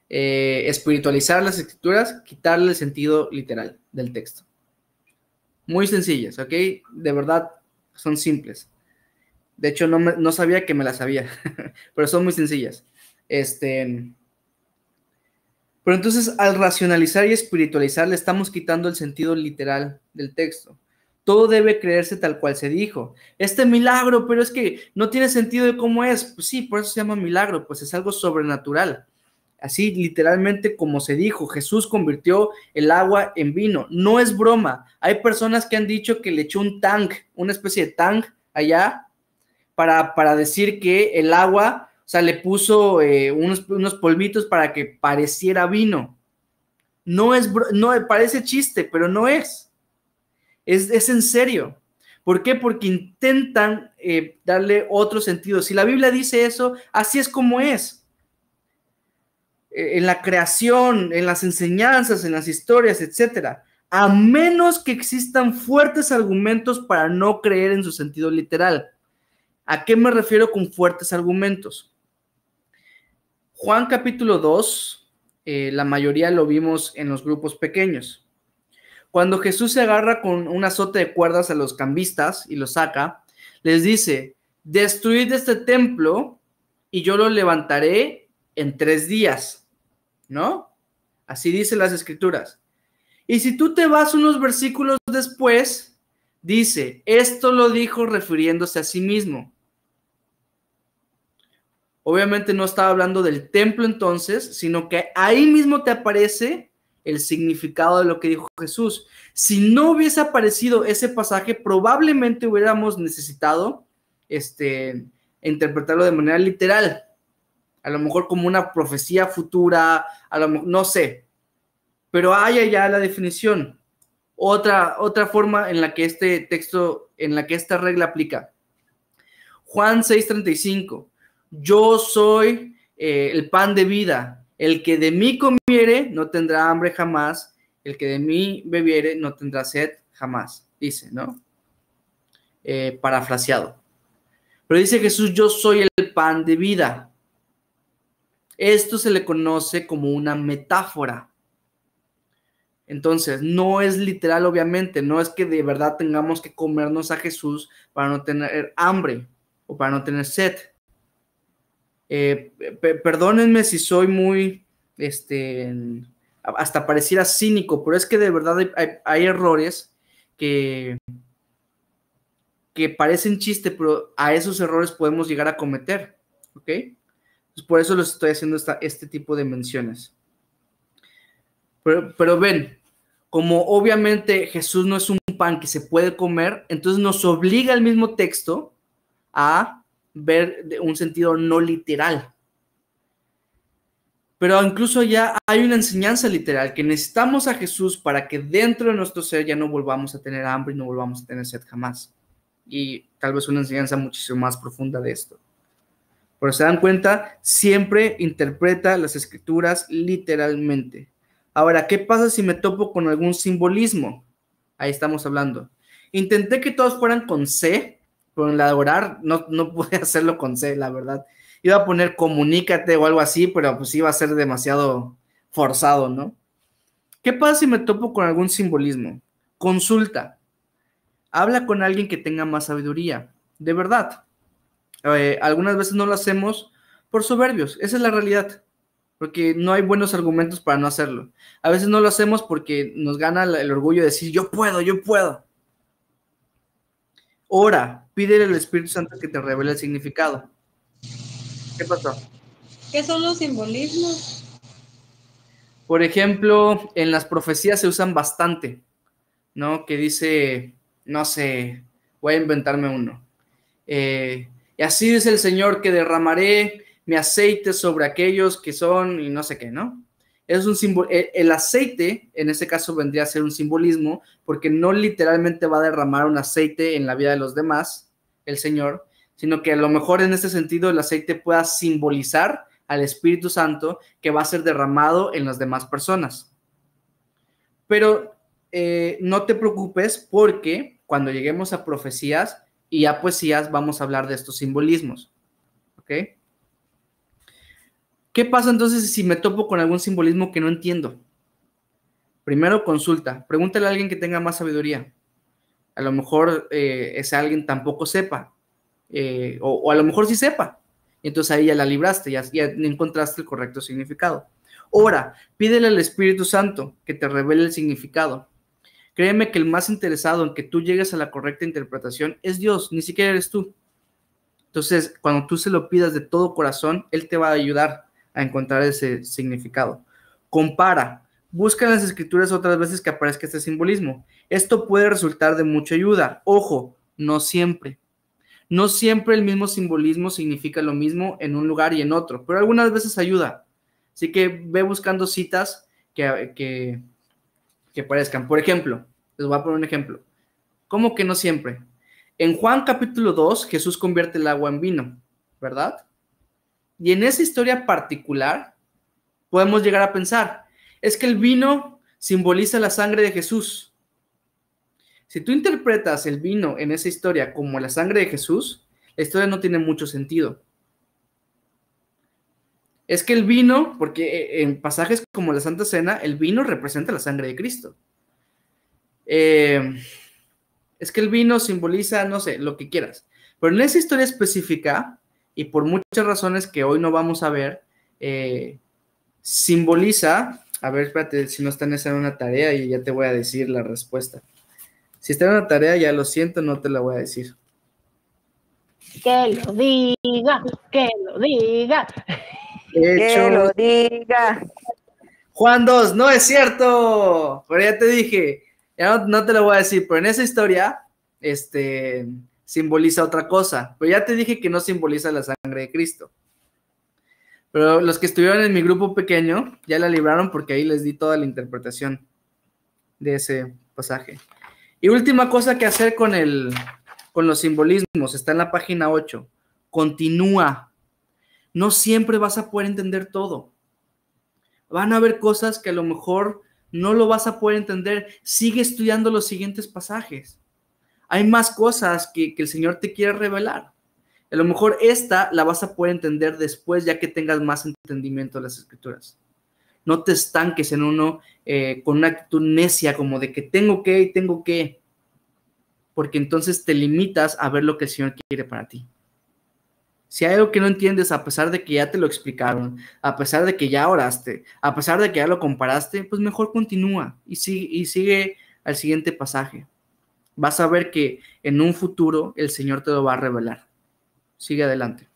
Espiritualizar las escrituras, quitarle el sentido literal del texto. Muy sencillas, ¿ok? De verdad, son simples. De hecho, no sabía que me las sabía, pero son muy sencillas. Pero entonces, al racionalizar y espiritualizar, le estamos quitando el sentido literal del texto. Todo debe creerse tal cual se dijo. Este milagro, pero es que no tiene sentido de cómo es. Pues sí, por eso se llama milagro, pues es algo sobrenatural. Así literalmente como se dijo, Jesús convirtió el agua en vino. No es broma. Hay personas que han dicho que le echó un tank, una especie de tank allá, para decir que el agua, o sea, le puso unos polvitos para que pareciera vino. No parece chiste, pero no es. Es en serio. ¿Por qué? Porque intentan darle otro sentido. Si la Biblia dice eso, así es como es. En la creación, en las enseñanzas, en las historias, etcétera, a menos que existan fuertes argumentos para no creer en su sentido literal. ¿A qué me refiero con fuertes argumentos? Juan capítulo 2, la mayoría lo vimos en los grupos pequeños. Cuando Jesús se agarra con un azote de cuerdas a los cambistas y los saca, les dice, destruid este templo y yo lo levantaré en 3 días, ¿no? Así dicen las escrituras. Y si tú te vas unos versículos después, dice, esto lo dijo refiriéndose a sí mismo. Obviamente no estaba hablando del templo entonces, sino que ahí mismo te aparece el significado de lo que dijo Jesús. Si no hubiese aparecido ese pasaje, probablemente hubiéramos necesitado interpretarlo de manera literal. A lo mejor como una profecía futura, a lo mejor, no sé. Pero hay allá la definición. Otra forma en la que este texto, en la que esta regla aplica. Juan 6:35. Yo soy el pan de vida. El que de mí comiere no tendrá hambre jamás. El que de mí bebiere no tendrá sed jamás. Dice, ¿no? Parafraseado. Pero dice Jesús, yo soy el pan de vida. Esto se le conoce como una metáfora. Entonces, no es literal, obviamente. No es que de verdad tengamos que comernos a Jesús para no tener hambre o para no tener sed. Perdónenme si soy muy, hasta pareciera cínico, pero es que de verdad hay errores que parecen chiste, pero a esos errores podemos llegar a cometer, ¿ok? Pues por eso les estoy haciendo este tipo de menciones. Pero ven, como obviamente Jesús no es un pan que se puede comer, entonces nos obliga el mismo texto a ver de un sentido no literal. Pero incluso ya hay una enseñanza literal, que necesitamos a Jesús para que dentro de nuestro ser ya no volvamos a tener hambre y no volvamos a tener sed jamás. Y tal vez una enseñanza muchísimo más profunda de esto. Pero se dan cuenta, siempre interpreta las escrituras literalmente. Ahora, ¿qué pasa si me topo con algún simbolismo? Ahí estamos hablando. Intenté que todos fueran con C, pero en la de orar no pude hacerlo con C, la verdad. Iba a poner comunícate o algo así, pero pues iba a ser demasiado forzado, ¿no? ¿Qué pasa si me topo con algún simbolismo? Consulta. Habla con alguien que tenga más sabiduría. De verdad. Algunas veces no lo hacemos por soberbios. Esa es la realidad. Porque no hay buenos argumentos para no hacerlo. A veces no lo hacemos porque nos gana el orgullo de decir, yo puedo, yo puedo. Ora, pídele al Espíritu Santo que te revele el significado. ¿Qué pasó?
¿Qué son los simbolismos?
Por ejemplo, en las profecías se usan bastante, ¿no? Que dice, no sé, voy a inventarme uno. Y así dice el Señor que derramaré mi aceite sobre aquellos que son y no sé qué, ¿no? Es un símbolo, el aceite en ese caso vendría a ser un simbolismo porque no literalmente va a derramar un aceite en la vida de los demás, el Señor, sino que a lo mejor en este sentido el aceite pueda simbolizar al Espíritu Santo que va a ser derramado en las demás personas. Pero no te preocupes porque cuando lleguemos a profecías y a poesías vamos a hablar de estos simbolismos. ¿Ok? ¿Qué pasa entonces si me topo con algún simbolismo que no entiendo? Primero consulta, pregúntale a alguien que tenga más sabiduría. A lo mejor ese alguien tampoco sepa, o a lo mejor sí sepa. Entonces ahí ya la libraste, ya encontraste el correcto significado. Ahora, pídele al Espíritu Santo que te revele el significado. Créeme que el más interesado en que tú llegues a la correcta interpretación es Dios, ni siquiera eres tú. Entonces, cuando tú se lo pidas de todo corazón, Él te va a ayudar a encontrar ese significado. Compara, busca en las escrituras otras veces que aparezca este simbolismo. Esto puede resultar de mucha ayuda. Ojo, no siempre. No siempre el mismo simbolismo significa lo mismo en un lugar y en otro, pero algunas veces ayuda. Así que ve buscando citas que parezcan. Por ejemplo, les voy a poner un ejemplo. ¿Cómo que no siempre? En Juan capítulo 2, Jesús convierte el agua en vino, ¿verdad? Y en esa historia particular, podemos llegar a pensar, es que el vino simboliza la sangre de Jesús. Si tú interpretas el vino en esa historia como la sangre de Jesús, la historia no tiene mucho sentido. Es que el vino, porque en pasajes como la Santa Cena, el vino representa la sangre de Cristo. Es que el vino simboliza, no sé, lo que quieras. Pero en esa historia específica, y por muchas razones que hoy no vamos a ver, simboliza, a ver, espérate, si no está en esa una tarea y ya te voy a decir la respuesta. Si está en una tarea, ya lo siento, no te la voy a decir.
Que lo diga, que lo diga.
Que lo diga.
Juan 2, no es cierto, pero ya te dije, ya no te lo voy a decir, pero en esa historia, simboliza otra cosa, pero ya te dije que no simboliza la sangre de Cristo. Pero los que estuvieron en mi grupo pequeño ya la libraron porque ahí les di toda la interpretación de ese pasaje. Y última cosa que hacer con los simbolismos, está en la página 8. Continúa. No siempre vas a poder entender todo. Van a haber cosas que a lo mejor no lo vas a poder entender. Sigue estudiando los siguientes pasajes. Hay más cosas que el Señor te quiere revelar. A lo mejor esta la vas a poder entender después, ya que tengas más entendimiento de las Escrituras. No te estanques en uno con una actitud necia como de que tengo que, porque entonces te limitas a ver lo que el Señor quiere para ti. Si hay algo que no entiendes, a pesar de que ya te lo explicaron, a pesar de que ya oraste, a pesar de que ya lo comparaste, pues mejor continúa y sigue al siguiente pasaje. Vas a ver que en un futuro el Señor te lo va a revelar. Sigue adelante.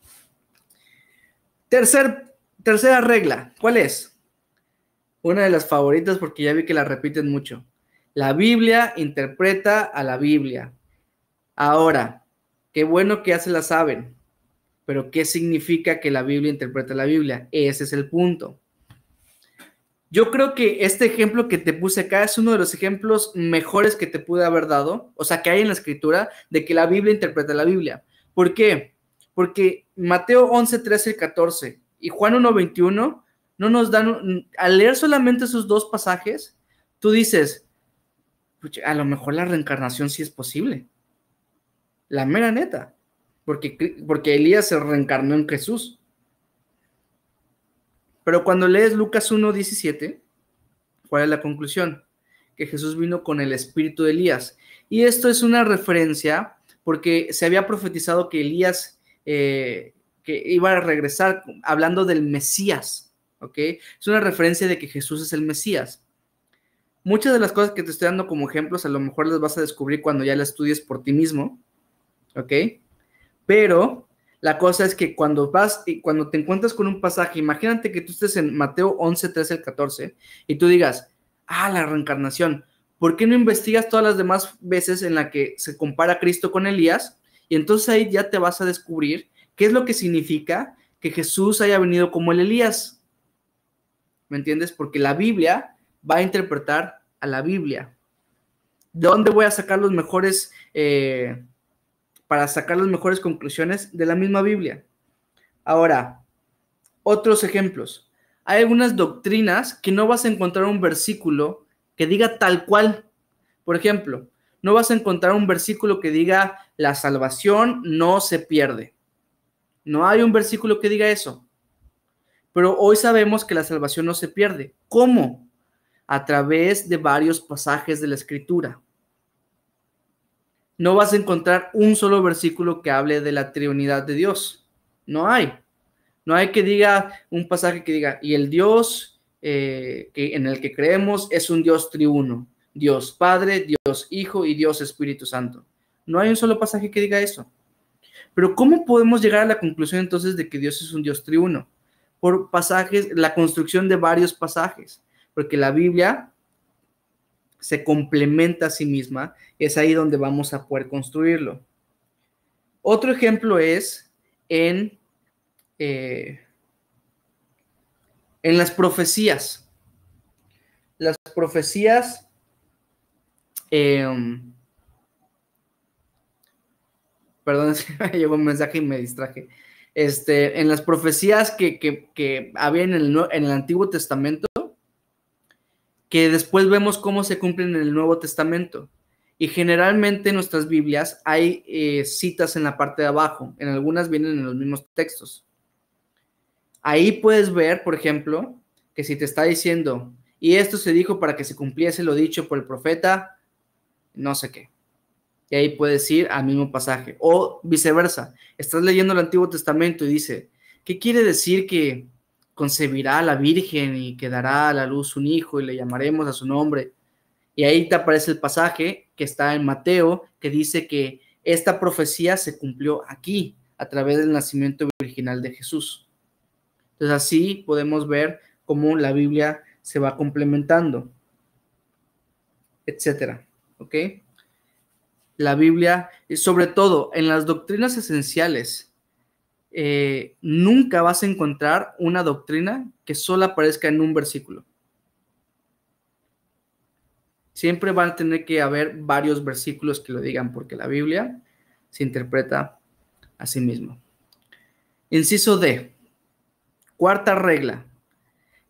Tercera regla, ¿cuál es? Una de las favoritas porque ya vi que la repiten mucho. La Biblia interpreta a la Biblia. Ahora, qué bueno que ya se la saben, pero ¿qué significa que la Biblia interpreta a la Biblia? Ese es el punto. Yo creo que este ejemplo que te puse acá es uno de los ejemplos mejores que te pude haber dado, o sea, que hay en la Escritura, de que la Biblia interpreta a la Biblia. ¿Por qué? Porque Mateo 11, 13 y 14 y Juan 1, 21 no nos dan, al leer solamente esos dos pasajes, tú dices, a lo mejor la reencarnación sí es posible. La mera neta. Porque Elías se reencarnó en Jesús. Pero cuando lees Lucas 1, 17, ¿cuál es la conclusión? Que Jesús vino con el espíritu de Elías. Y esto es una referencia porque se había profetizado que Elías que iba a regresar hablando del Mesías, ¿ok? Es una referencia de que Jesús es el Mesías. Muchas de las cosas que te estoy dando como ejemplos a lo mejor las vas a descubrir cuando ya las estudies por ti mismo, ¿ok? Pero La cosa es que cuando cuando te encuentras con un pasaje, imagínate que tú estés en Mateo 11, 13 al 14 y tú digas, la reencarnación, ¿por qué no investigas todas las demás veces en la que se compara a Cristo con Elías? Y entonces ahí ya te vas a descubrir qué es lo que significa que Jesús haya venido como el Elías. ¿Me entiendes? Porque la Biblia va a interpretar a la Biblia. ¿De dónde voy a sacar los mejores, para sacar las mejores conclusiones? De la misma Biblia. Ahora, otros ejemplos. Hay algunas doctrinas que no vas a encontrar un versículo que diga tal cual. Por ejemplo, no vas a encontrar un versículo que diga la salvación no se pierde. No hay un versículo que diga eso. Pero hoy sabemos que la salvación no se pierde. ¿Cómo? A través de varios pasajes de la Escritura. No vas a encontrar un solo versículo que hable de la triunidad de Dios. No hay. No hay que diga un pasaje que diga, y el Dios en el que creemos es un Dios triuno. Dios Padre, Dios Hijo y Dios Espíritu Santo. No hay un solo pasaje que diga eso. Pero ¿cómo podemos llegar a la conclusión entonces de que Dios es un Dios triuno? Por pasajes, la construcción de varios pasajes, porque la Biblia se complementa a sí misma, es ahí donde vamos a poder construirlo. Otro ejemplo es en las profecías. Las profecías, perdón, es que me llegó un mensaje y me distraje. En las profecías que había en el Antiguo Testamento, que después vemos cómo se cumplen en el Nuevo Testamento. Y generalmente en nuestras Biblias hay citas en la parte de abajo. En algunas vienen en los mismos textos. Ahí puedes ver, por ejemplo, que si te está diciendo, y esto se dijo para que se cumpliese lo dicho por el profeta, no sé qué. Y ahí puedes ir al mismo pasaje. O viceversa. Estás leyendo el Antiguo Testamento y dice, ¿qué quiere decir que concebirá a la Virgen y que dará a la luz un hijo y le llamaremos a su nombre? Y ahí te aparece el pasaje que está en Mateo, que dice que esta profecía se cumplió aquí, a través del nacimiento virginal de Jesús. Entonces así podemos ver cómo la Biblia se va complementando, etcétera. ¿Ok? La Biblia, sobre todo en las doctrinas esenciales, nunca vas a encontrar una doctrina que solo aparezca en un versículo. Siempre van a tener que haber varios versículos que lo digan, porque la Biblia se interpreta a sí misma. Inciso D. Cuarta regla,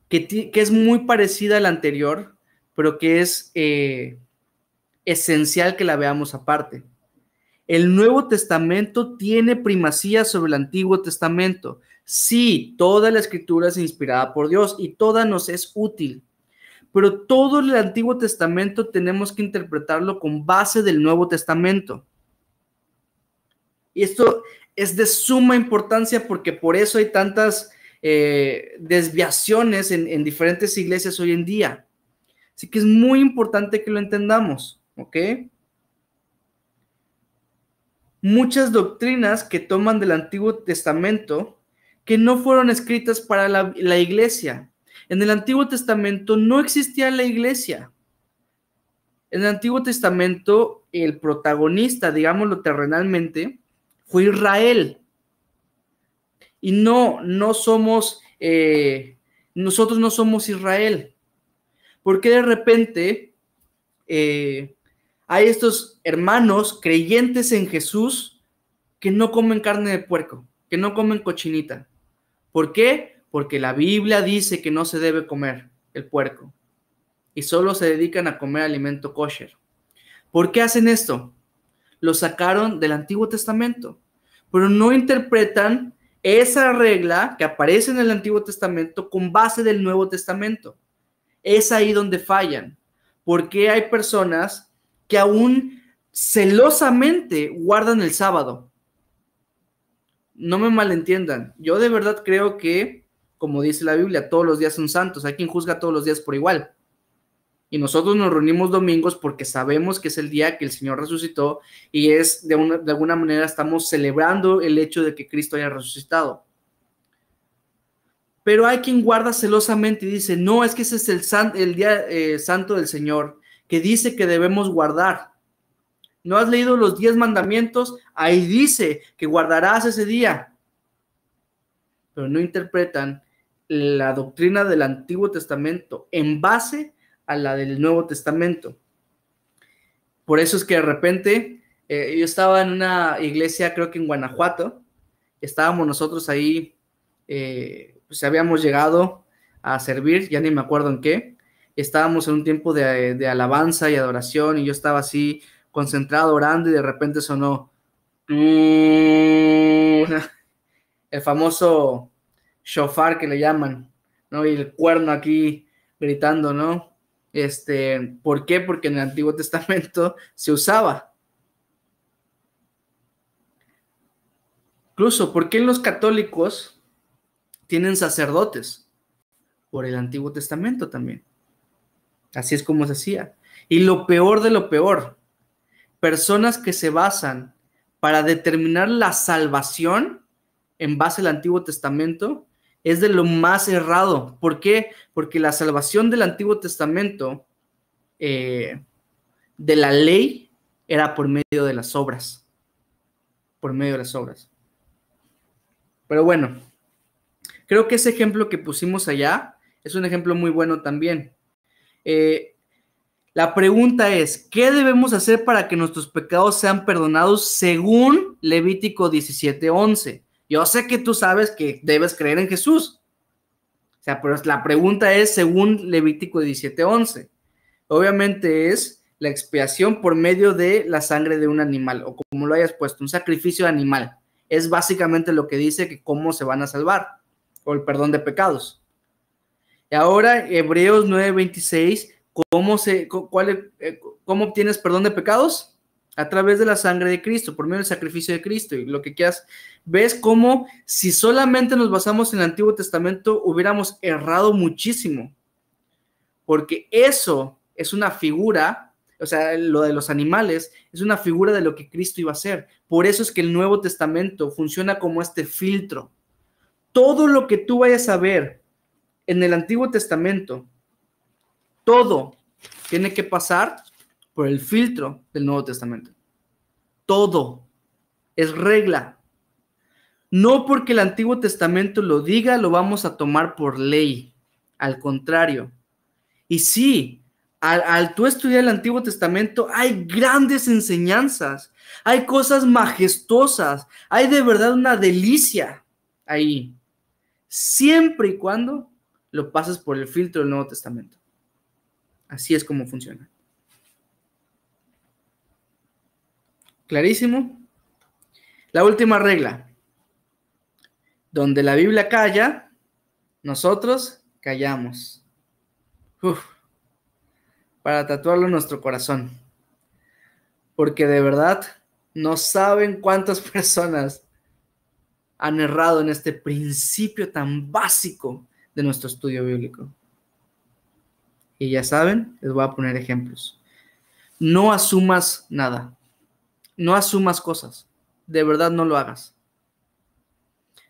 que es muy parecida a la anterior, pero que es esencial que la veamos aparte. El Nuevo Testamento tiene primacía sobre el Antiguo Testamento. Sí, toda la Escritura es inspirada por Dios y toda nos es útil. Pero todo el Antiguo Testamento tenemos que interpretarlo con base del Nuevo Testamento. Y esto es de suma importancia porque por eso hay tantas desviaciones en diferentes iglesias hoy en día. Así que es muy importante que lo entendamos, ¿ok? Muchas doctrinas que toman del Antiguo Testamento que no fueron escritas para la iglesia. En el Antiguo Testamento no existía la iglesia. En el Antiguo Testamento, el protagonista, digámoslo terrenalmente, fue Israel. Y no somos, nosotros no somos Israel. Porque de repente hay estos hermanos creyentes en Jesús que no comen carne de puerco, que no comen cochinita. ¿Por qué? Porque la Biblia dice que no se debe comer el puerco y solo se dedican a comer alimento kosher. ¿Por qué hacen esto? Lo sacaron del Antiguo Testamento, pero no interpretan esa regla que aparece en el Antiguo Testamento con base del Nuevo Testamento. Es ahí donde fallan, porque hay personas que aún celosamente guardan el sábado. No me malentiendan, yo de verdad creo que, como dice la Biblia, todos los días son santos. Hay quien juzga todos los días por igual. Y nosotros nos reunimos domingos porque sabemos que es el día que el Señor resucitó y es de alguna manera estamos celebrando el hecho de que Cristo haya resucitado. Pero hay quien guarda celosamente y dice, no, es que ese es el día santo del Señor, que dice que debemos guardar. ¿No has leído los 10 mandamientos? Ahí dice que guardarás ese día. Pero no interpretan la doctrina del Antiguo Testamento en base a la del Nuevo Testamento. Por eso es que de repente, yo estaba en una iglesia, creo que en Guanajuato, estábamos nosotros ahí, pues habíamos llegado a servir, ya ni me acuerdo en qué, estábamos en un tiempo de alabanza y adoración, y yo estaba así concentrado orando, y de repente sonó el famoso shofar que le llaman, ¿no? Y el cuerno aquí gritando, ¿no? ¿Por qué? Porque en el Antiguo Testamento se usaba. Incluso, ¿por qué los católicos tienen sacerdotes? Por el Antiguo Testamento también. Así es como se hacía. Y lo peor de lo peor, personas que se basan para determinar la salvación en base al Antiguo Testamento es de lo más errado. ¿Por qué? Porque la salvación del Antiguo Testamento, de la ley, era por medio de las obras. Por medio de las obras. Pero bueno, creo que ese ejemplo que pusimos allá es un ejemplo muy bueno también. La pregunta es, ¿qué debemos hacer para que nuestros pecados sean perdonados según Levítico 17:11? Yo sé que tú sabes que debes creer en Jesús. O sea, pero la pregunta es según Levítico 17:11. Obviamente es la expiación por medio de la sangre de un animal, o como lo hayas puesto, un sacrificio animal. Es básicamente lo que dice que cómo se van a salvar, o el perdón de pecados. Y ahora, Hebreos 9:26, ¿cómo obtienes perdón de pecados? A través de la sangre de Cristo, por medio del sacrificio de Cristo, y lo que quieras. ¿Ves cómo si solamente nos basamos en el Antiguo Testamento hubiéramos errado muchísimo? Porque eso es una figura, o sea, lo de los animales es una figura de lo que Cristo iba a hacer. Por eso es que el Nuevo Testamento funciona como este filtro. Todo lo que tú vayas a ver en el Antiguo Testamento, todo tiene que pasar por el filtro del Nuevo Testamento. Todo es regla. No porque el Antiguo Testamento lo diga, lo vamos a tomar por ley. Al contrario. Y sí, al tú estudiar el Antiguo Testamento, hay grandes enseñanzas, hay cosas majestuosas, hay de verdad una delicia ahí. Siempre y cuando lo pases por el filtro del Nuevo Testamento. Así es como funciona. ¿Clarísimo? La última regla. Donde la Biblia calla, nosotros callamos. Para tatuarlo en nuestro corazón. Porque de verdad no saben cuántas personas han errado en este principio tan básico de nuestro estudio bíblico. Y ya saben, les voy a poner ejemplos. No asumas nada. No asumas cosas. De verdad no lo hagas.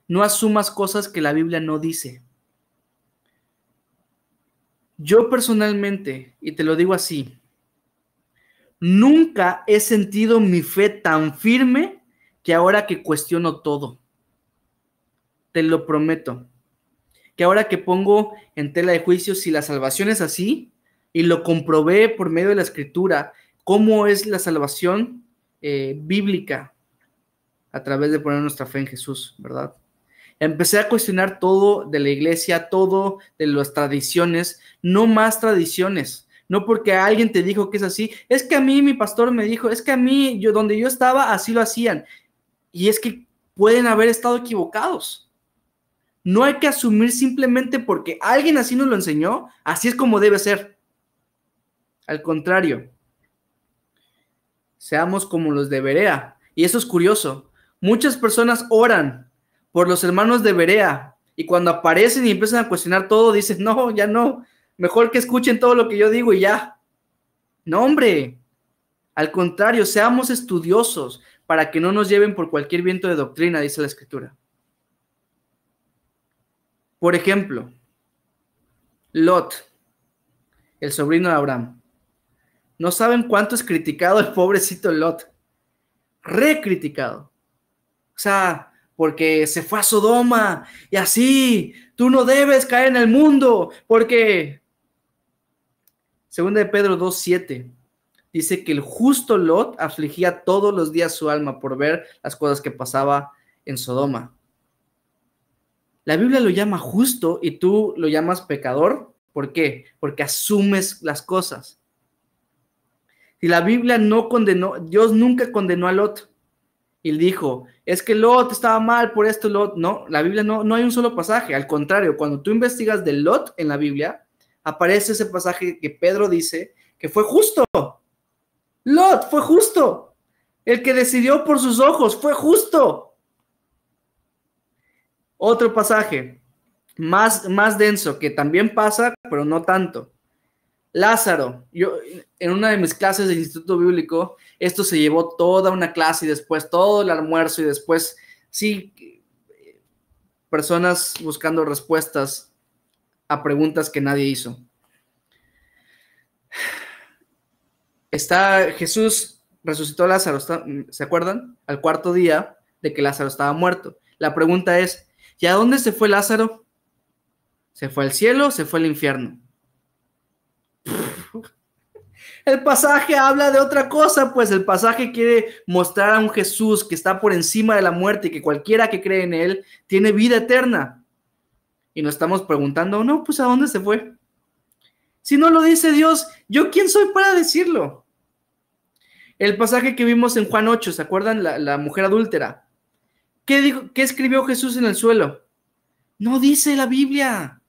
No asumas cosas que la Biblia no dice. Yo personalmente, y te lo digo así, nunca he sentido mi fe tan firme que ahora que cuestiono todo. Te lo prometo. Que ahora que pongo en tela de juicio si la salvación es así, y lo comprobé por medio de la Escritura, cómo es la salvación bíblica a través de poner nuestra fe en Jesús, ¿verdad? Empecé a cuestionar todo de la iglesia, todo de las tradiciones, no más tradiciones, no porque alguien te dijo que es así, es que a mí mi pastor me dijo, es que a mí, donde yo estaba, así lo hacían, y es que pueden haber estado equivocados. No hay que asumir simplemente porque alguien así nos lo enseñó, así es como debe ser. Al contrario, seamos como los de Berea. Y eso es curioso. Muchas personas oran por los hermanos de Berea y cuando aparecen y empiezan a cuestionar todo, dicen, no, ya no. Mejor que escuchen todo lo que yo digo y ya. No, hombre. Al contrario, seamos estudiosos para que no nos lleven por cualquier viento de doctrina, dice la Escritura. Por ejemplo, Lot, el sobrino de Abraham. No saben cuánto es criticado el pobrecito Lot. Recriticado. O sea, porque se fue a Sodoma y así, tú no debes caer en el mundo, porque Segunda de Pedro 2:7 dice que el justo Lot afligía todos los días su alma por ver las cosas que pasaba en Sodoma. La Biblia lo llama justo y tú lo llamas pecador. ¿Por qué? Porque asumes las cosas. Si la Biblia no condenó, Dios nunca condenó a Lot. Y dijo, es que Lot estaba mal por esto, Lot. No, la Biblia no hay un solo pasaje. Al contrario, cuando tú investigas de Lot en la Biblia, aparece ese pasaje que Pedro dice que fue justo. Lot fue justo. El que decidió por sus ojos fue justo. Otro pasaje más denso que también pasa, pero no tanto. Lázaro, yo en una de mis clases del Instituto Bíblico, esto se llevó toda una clase y después todo el almuerzo y después, sí, personas buscando respuestas a preguntas que nadie hizo. Jesús resucitó a Lázaro, ¿se acuerdan? Al cuarto día de que Lázaro estaba muerto. La pregunta es, ¿y a dónde se fue Lázaro? ¿Se fue al cielo o se fue al infierno? El pasaje habla de otra cosa, pues el pasaje quiere mostrar a un Jesús que está por encima de la muerte y que cualquiera que cree en él tiene vida eterna. Y nos estamos preguntando, no, pues ¿a dónde se fue? Si no lo dice Dios, ¿yo quién soy para decirlo? El pasaje que vimos en Juan 8, ¿se acuerdan? La mujer adúltera. ¿Qué escribió Jesús en el suelo? No dice la Biblia.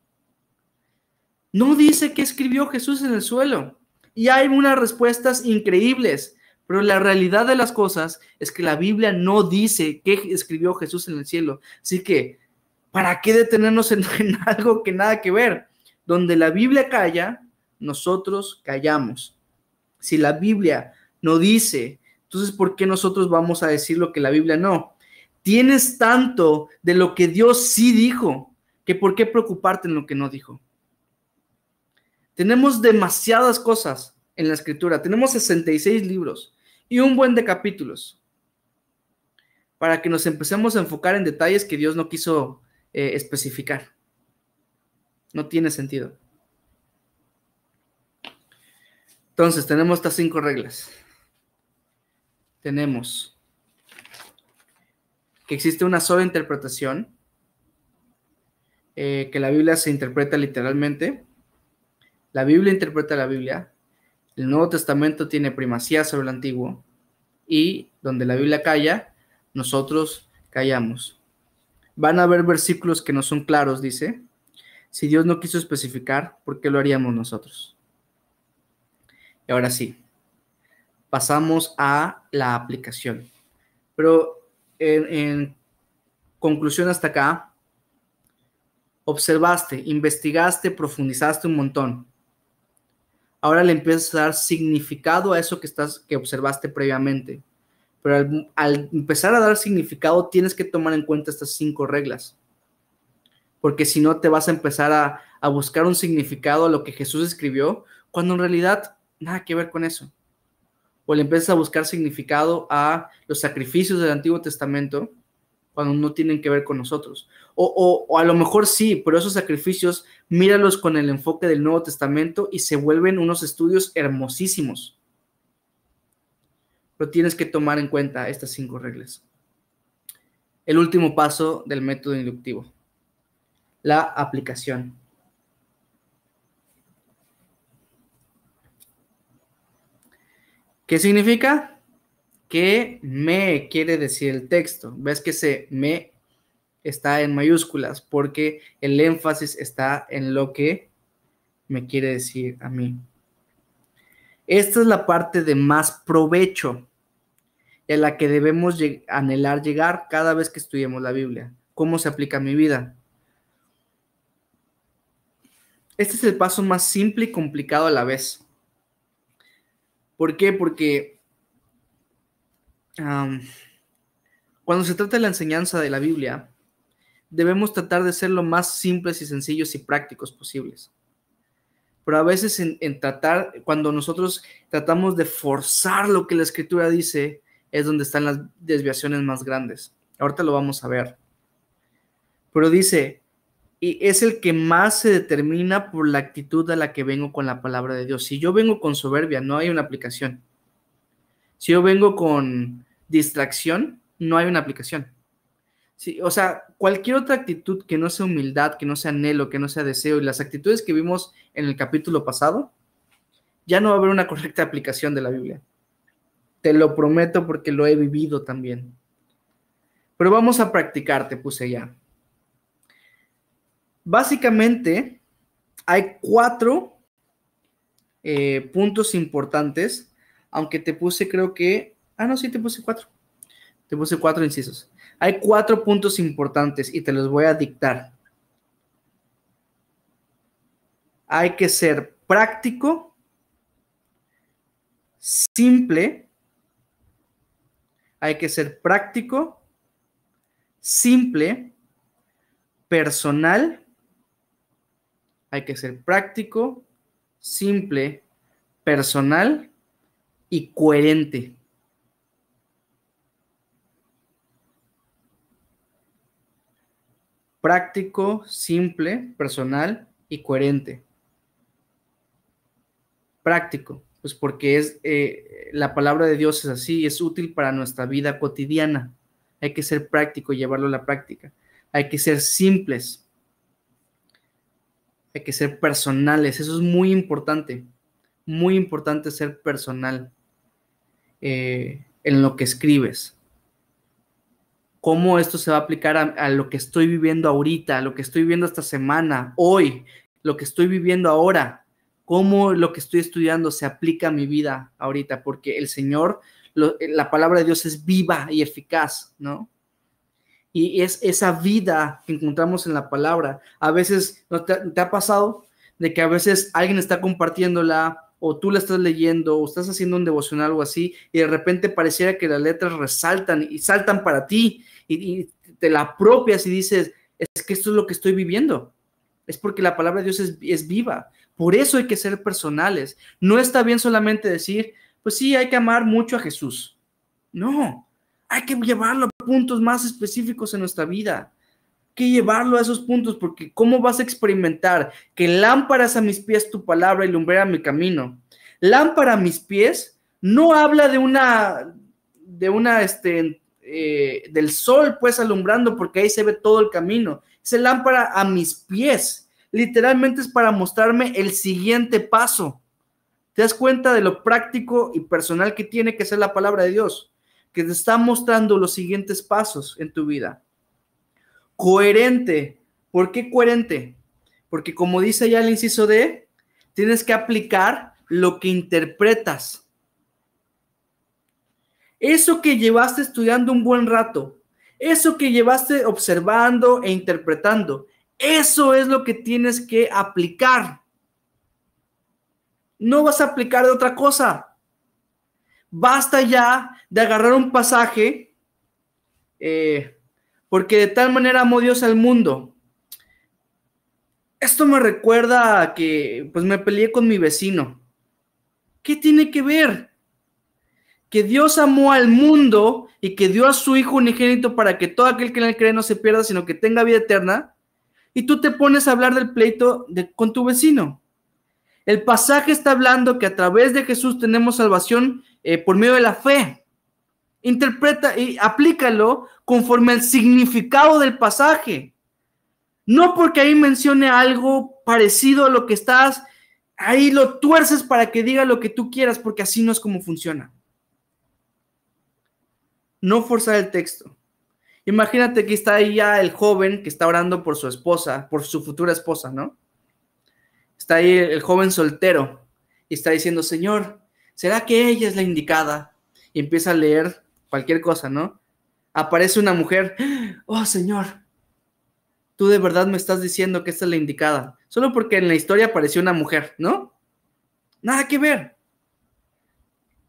No dice qué escribió Jesús en el suelo. Y hay unas respuestas increíbles, pero la realidad de las cosas es que la Biblia no dice qué escribió Jesús en el cielo. Así que, ¿para qué detenernos en algo que nada que ver? Donde la Biblia calla, nosotros callamos. Si la Biblia no dice, entonces ¿por qué nosotros vamos a decir lo que la Biblia no? Tienes tanto de lo que Dios sí dijo, que ¿por qué preocuparte en lo que no dijo? Tenemos demasiadas cosas en la Escritura. Tenemos 66 libros y un buen de capítulos para que nos empecemos a enfocar en detalles que Dios no quiso especificar. No tiene sentido. Entonces, tenemos estas 5 reglas. Tenemos que existe una sola interpretación, que la Biblia se interpreta literalmente. La Biblia interpreta la Biblia, el Nuevo Testamento tiene primacía sobre el Antiguo, y donde la Biblia calla, nosotros callamos. Van a haber versículos que no son claros, dice. Si Dios no quiso especificar, ¿por qué lo haríamos nosotros? Y ahora sí, pasamos a la aplicación. Pero en conclusión hasta acá, observaste, investigaste, profundizaste un montón. Ahora le empiezas a dar significado a eso que observaste previamente. Pero al empezar a dar significado, tienes que tomar en cuenta estas 5 reglas. Porque si no, te vas a empezar a buscar un significado a lo que Jesús escribió, cuando en realidad nada que ver con eso. O le empiezas a buscar significado a los sacrificios del Antiguo Testamento, cuando no tienen que ver con nosotros. O a lo mejor sí, pero esos sacrificios, míralos con el enfoque del Nuevo Testamento y se vuelven unos estudios hermosísimos. Pero tienes que tomar en cuenta estas 5 reglas. El último paso del método inductivo, la aplicación. ¿Qué significa? ¿Qué me quiere decir el texto? ¿Ves que ese me está en mayúsculas? Porque el énfasis está en lo que me quiere decir a mí. Esta es la parte de más provecho en la que debemos anhelar llegar cada vez que estudiemos la Biblia. ¿Cómo se aplica a mi vida? Este es el paso más simple y complicado a la vez. ¿Por qué? Porque cuando se trata de la enseñanza de la Biblia, debemos tratar de ser lo más simples y sencillos y prácticos posibles. Pero a veces cuando nosotros tratamos de forzar lo que la Escritura dice, es donde están las desviaciones más grandes. Ahorita lo vamos a ver. Pero dice, y es el que más se determina por la actitud a la que vengo con la palabra de Dios. Si yo vengo con soberbia, no hay una aplicación. Si yo vengo con distracción, no hay una aplicación. Sí, o sea, cualquier otra actitud que no sea humildad, que no sea anhelo, que no sea deseo, y las actitudes que vimos en el capítulo pasado, ya no va a haber una correcta aplicación de la Biblia. Te lo prometo porque lo he vivido también. Pero vamos a practicar, te puse ya. Básicamente, hay 4 puntos importantes, aunque te puse creo que... no, sí, te puse 4. Te puse 4 incisos. Hay 4 puntos importantes y te los voy a dictar. Hay que ser práctico, simple. Hay que ser práctico, simple, personal. Hay que ser práctico, simple, personal y coherente. Práctico, simple, personal y coherente. Práctico, pues porque la palabra de Dios es así, es útil para nuestra vida cotidiana. Hay que ser práctico y llevarlo a la práctica. Hay que ser simples. Hay que ser personales. Eso es muy importante. Muy importante ser personal en lo que escribes. Cómo esto se va a aplicar a lo que estoy viviendo ahorita, a lo que estoy viviendo esta semana, hoy, lo que estoy viviendo ahora, cómo lo que estoy estudiando se aplica a mi vida ahorita, porque el Señor, la palabra de Dios es viva y eficaz, ¿no? Y es esa vida que encontramos en la palabra. A veces, ¿no te ha pasado de que a veces alguien está compartiéndola o tú la estás leyendo o estás haciendo un devocional o así y de repente pareciera que las letras resaltan y saltan para ti y te la apropias y dices, es que esto es lo que estoy viviendo? Es porque la palabra de Dios es viva. Por eso hay que ser personales. No está bien solamente decir, pues sí, hay que amar mucho a Jesús. No. Hay que llevarlo a puntos más específicos en nuestra vida. Hay que llevarlo a esos puntos, porque ¿cómo vas a experimentar que lámparas a mis pies tu palabra y lumbrera mi camino? Lámpara a mis pies no habla del sol pues alumbrando, porque ahí se ve todo el camino. Es lámpara a mis pies. Literalmente es para mostrarme el siguiente paso. ¿Te das cuenta de lo práctico y personal que tiene que ser la palabra de Dios? Que te está mostrando los siguientes pasos en tu vida. Coherente. ¿Por qué coherente? Porque como dice ya el inciso D, tienes que aplicar lo que interpretas. Eso que llevaste estudiando un buen rato, eso que llevaste observando e interpretando, eso es lo que tienes que aplicar. No vas a aplicar de otra cosa. Basta ya de agarrar un pasaje, porque de tal manera amó Dios al mundo. Esto me recuerda a que pues me peleé con mi vecino. ¿Qué tiene que ver? Que Dios amó al mundo y que dio a su Hijo unigénito para que todo aquel que en él cree no se pierda, sino que tenga vida eterna. Y tú te pones a hablar del pleito con tu vecino. El pasaje está hablando que a través de Jesús tenemos salvación por medio de la fe. Interpreta y aplícalo conforme al significado del pasaje. No porque ahí mencione algo parecido a lo que estás, ahí lo tuerces para que diga lo que tú quieras, porque así no es como funciona. No forzar el texto. Imagínate que está ahí ya el joven que está orando por su esposa, por su futura esposa, ¿no? Está ahí el joven soltero y está diciendo, Señor, ¿será que ella es la indicada? Y empieza a leer cualquier cosa, ¿no? Aparece una mujer, oh Señor, tú de verdad me estás diciendo que esta es la indicada, solo porque en la historia apareció una mujer, ¿no? Nada que ver.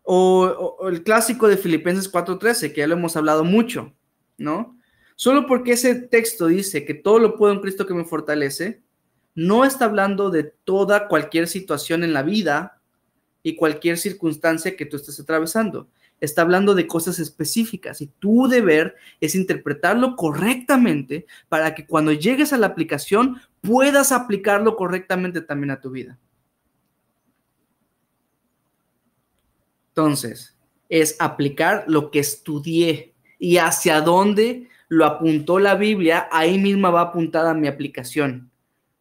O el clásico de Filipenses 4:13, que ya lo hemos hablado mucho, ¿no? Solo porque ese texto dice que todo lo puedo en Cristo que me fortalece, no está hablando de cualquier situación en la vida y cualquier circunstancia que tú estés atravesando. Está hablando de cosas específicas y tu deber es interpretarlo correctamente para que cuando llegues a la aplicación puedas aplicarlo correctamente también a tu vida. Entonces, es aplicar lo que estudié y hacia dónde lo apuntó la Biblia, ahí misma va apuntada mi aplicación.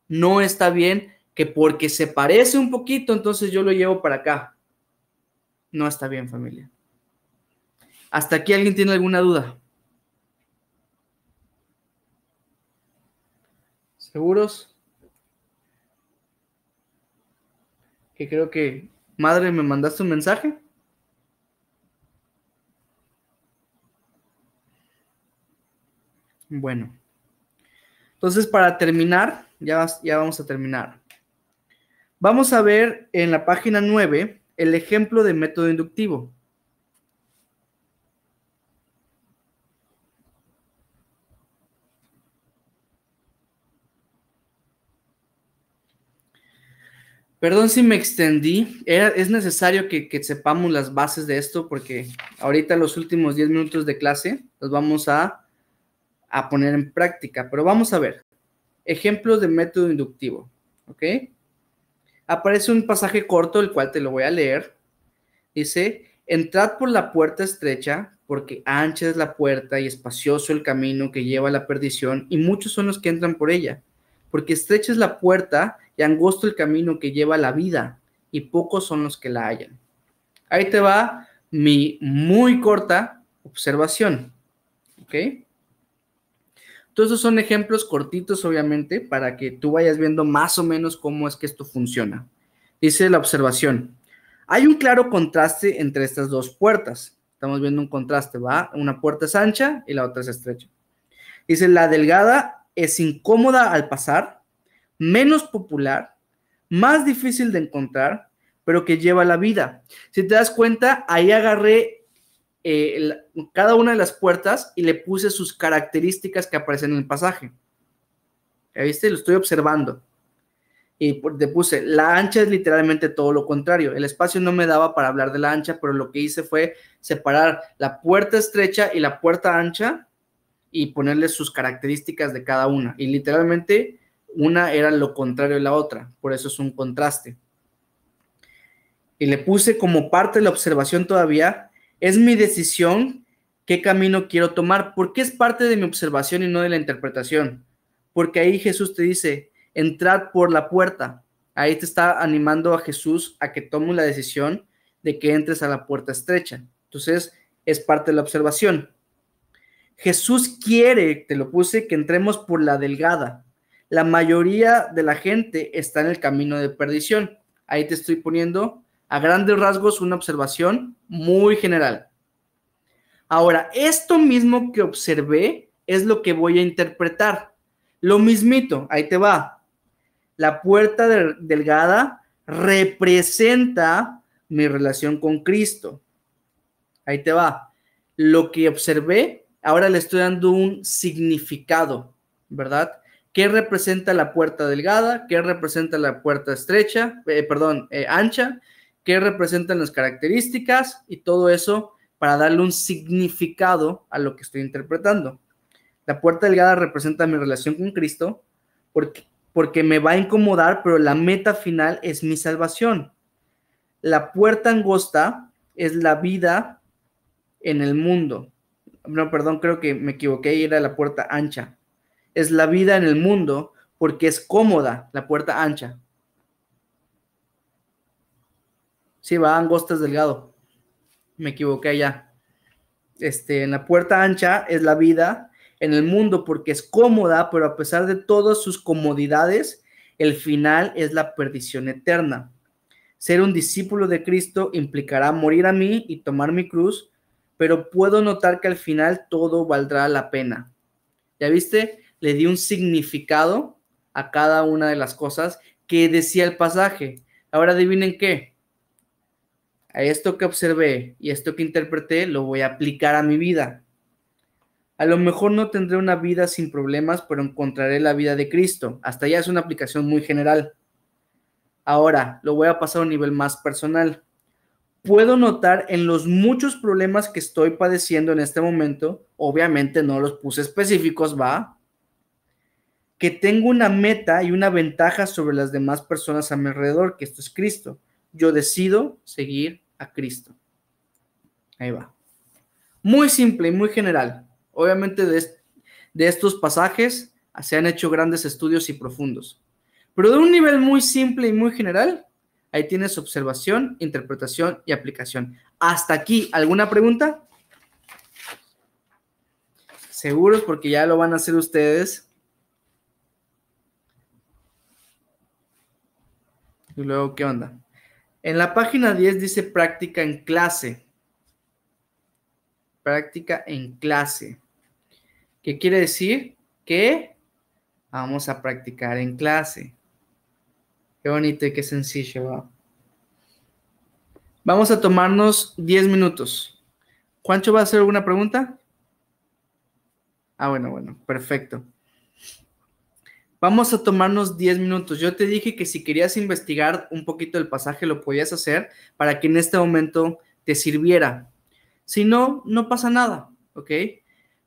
No está bien que porque se parece un poquito, entonces yo lo llevo para acá. No está bien, familia. ¿Hasta aquí alguien tiene alguna duda? ¿Seguros? Que creo que, madre, ¿me mandaste un mensaje? Bueno. Entonces, para terminar, ya vamos a terminar. Vamos a ver en la página 9 el ejemplo de método inductivo. Perdón si me extendí, es necesario que sepamos las bases de esto porque ahorita los últimos 10 minutos de clase los vamos a poner en práctica, pero vamos a ver. Ejemplos de método inductivo, ¿ok? Aparece un pasaje corto, el cual te lo voy a leer. Dice, entrad por la puerta estrecha, porque ancha es la puerta y espacioso el camino que lleva a la perdición, y muchos son los que entran por ella. Porque estrecha es la puerta y angosto el camino que lleva a la vida, y pocos son los que la hallan. Ahí te va mi muy corta observación, ¿ok? Todos esos son ejemplos cortitos, obviamente, para que tú vayas viendo más o menos cómo es que esto funciona. Dice la observación, hay un claro contraste entre estas dos puertas. Estamos viendo un contraste, ¿va? Una puerta es ancha y la otra es estrecha. Dice, la delgada es incómoda al pasar, menos popular, más difícil de encontrar, pero que lleva la vida. Si te das cuenta, ahí agarré cada una de las puertas y le puse sus características que aparecen en el pasaje. ¿Ya viste? Lo estoy observando. Y te puse, la ancha es literalmente todo lo contrario. El espacio no me daba para hablar de la ancha, pero lo que hice fue separar la puerta estrecha y la puerta ancha y ponerle sus características de cada una. Y literalmente una era lo contrario de la otra. Por eso es un contraste. Y le puse como parte de la observación todavía, es mi decisión qué camino quiero tomar. ¿Por qué es parte de mi observación y no de la interpretación? Porque ahí Jesús te dice, entrad por la puerta. Ahí te está animando a Jesús a que tomes la decisión de que entres a la puerta estrecha. Entonces, es parte de la observación. Jesús quiere, te lo puse, que entremos por la delgada. La mayoría de la gente está en el camino de perdición. Ahí te estoy poniendo a grandes rasgos una observación muy general. Ahora, esto mismo que observé es lo que voy a interpretar. Lo mismito, ahí te va. La puerta delgada representa mi relación con Cristo. Ahí te va. Lo que observé, ahora le estoy dando un significado, ¿verdad? ¿Qué representa la puerta delgada? ¿Qué representa la puerta estrecha? Ancha. ¿Qué representan las características? Y todo eso para darle un significado a lo que estoy interpretando. La puerta delgada representa mi relación con Cristo porque me va a incomodar, pero la meta final es mi salvación. La puerta angosta es la vida en el mundo. No, perdón, creo que me equivoqué y era la puerta ancha. Es la vida en el mundo porque es cómoda la puerta ancha. Sí, va, angosta es delgado. Me equivoqué allá. En la puerta ancha es la vida en el mundo porque es cómoda, pero a pesar de todas sus comodidades, el final es la perdición eterna. Ser un discípulo de Cristo implicará morir a mí y tomar mi cruz, pero puedo notar que al final todo valdrá la pena. ¿Ya viste? Le di un significado a cada una de las cosas que decía el pasaje. Ahora adivinen qué. a esto que observé y esto que interpreté lo voy a aplicar a mi vida. A lo mejor no tendré una vida sin problemas, pero encontraré la vida de Cristo. Hasta allá es una aplicación muy general. Ahora, lo voy a pasar a un nivel más personal. Puedo notar en los muchos problemas que estoy padeciendo en este momento, obviamente no los puse específicos, ¿va? Que tengo una meta y una ventaja sobre las demás personas a mi alrededor, que esto es Cristo. Yo decido seguir a Cristo. Ahí va. Muy simple y muy general. Obviamente de estos pasajes se han hecho grandes estudios y profundos. Pero de un nivel muy simple y muy general, ahí tienes observación, interpretación y aplicación. Hasta aquí, ¿alguna pregunta? Seguros porque ya lo van a hacer ustedes. Y luego, ¿qué onda? En la página 10 dice práctica en clase. Práctica en clase. ¿Qué quiere decir? Que vamos a practicar en clase. Qué bonito y qué sencillo, ¿va? Vamos a tomarnos 10 minutos. ¿Juancho va a hacer alguna pregunta? Ah, bueno, perfecto. Vamos a tomarnos 10 minutos. Yo te dije que si querías investigar un poquito el pasaje, lo podías hacer para que en este momento te sirviera. Si no, no pasa nada, ¿ok?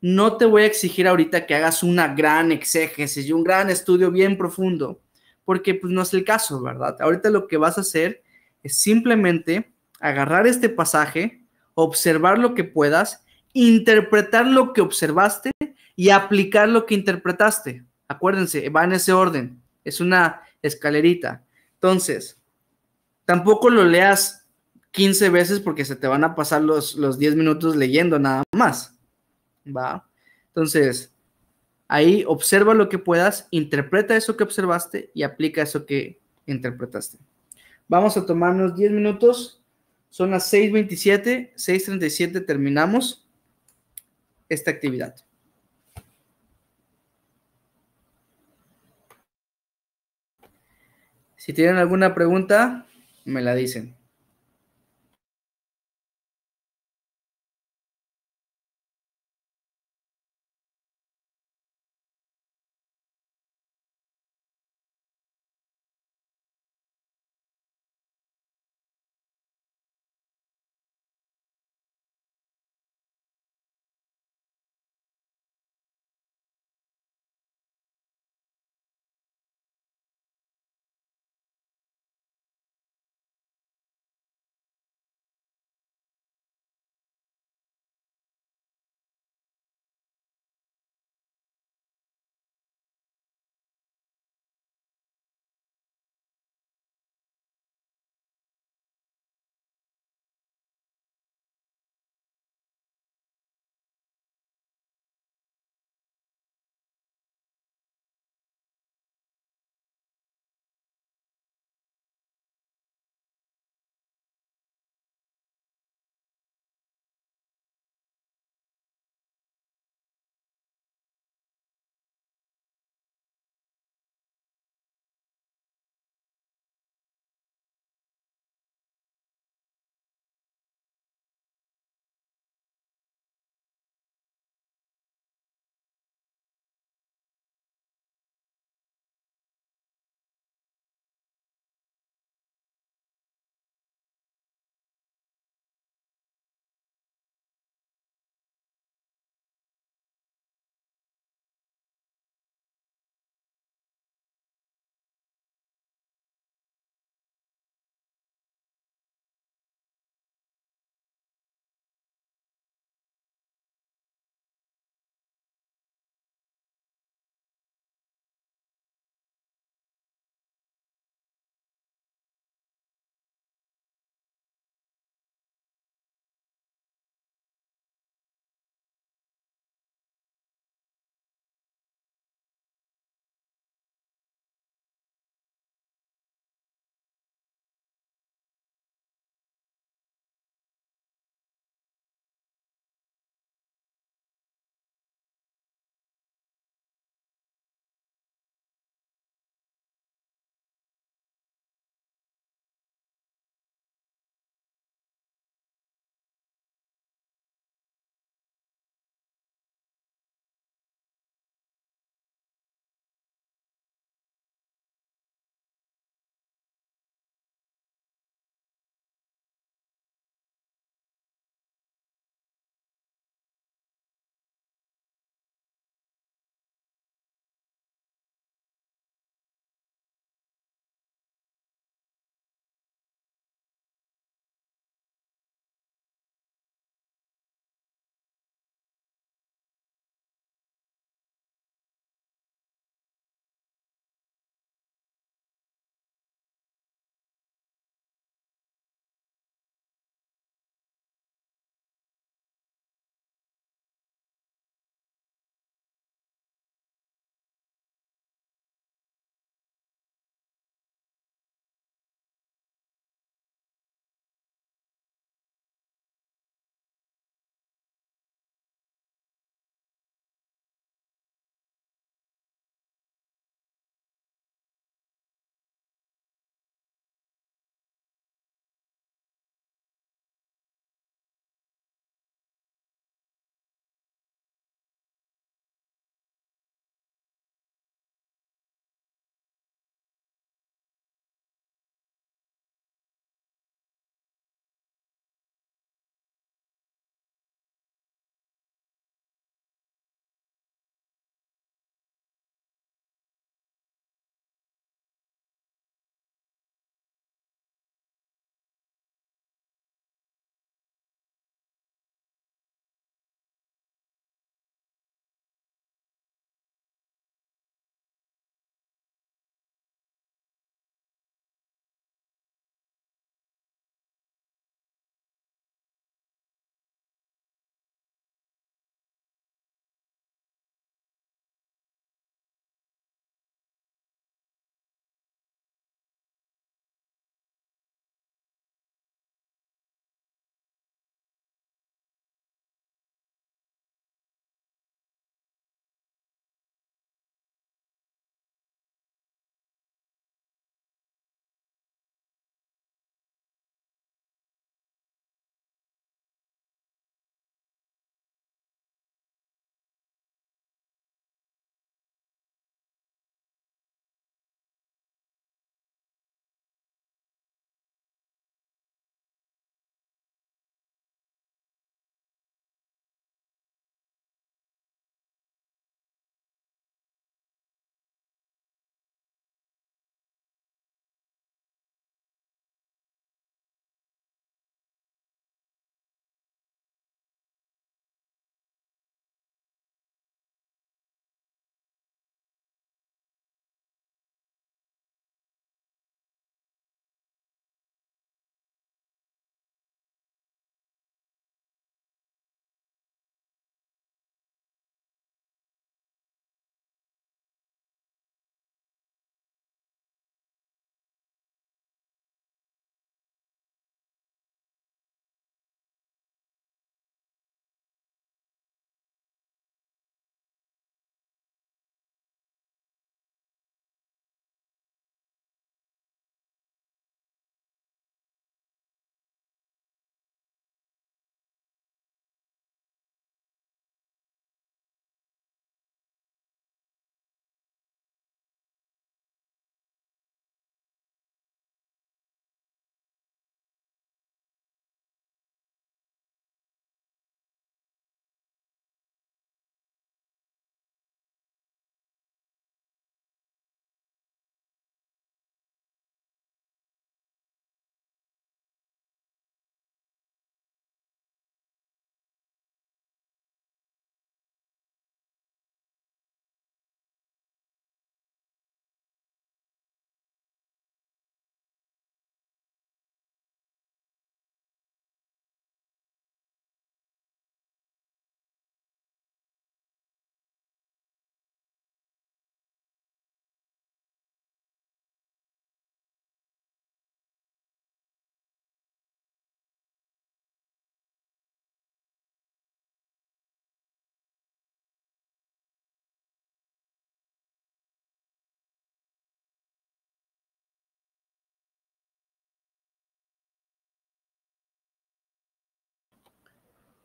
No te voy a exigir ahorita que hagas una gran exégesis y un gran estudio bien profundo, porque pues no es el caso, ¿verdad? Ahorita lo que vas a hacer es simplemente agarrar este pasaje, observar lo que puedas, interpretar lo que observaste y aplicar lo que interpretaste. Acuérdense, va en ese orden. Es una escalerita. Entonces, tampoco lo leas 15 veces porque se te van a pasar los 10 minutos leyendo nada más. ¿Va? Entonces, ahí observa lo que puedas, interpreta eso que observaste y aplica eso que interpretaste. Vamos a tomarnos 10 minutos. Son las 6:27, 6:37 terminamos esta actividad. Si tienen alguna pregunta, me la dicen.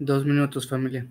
2 minutos, familia.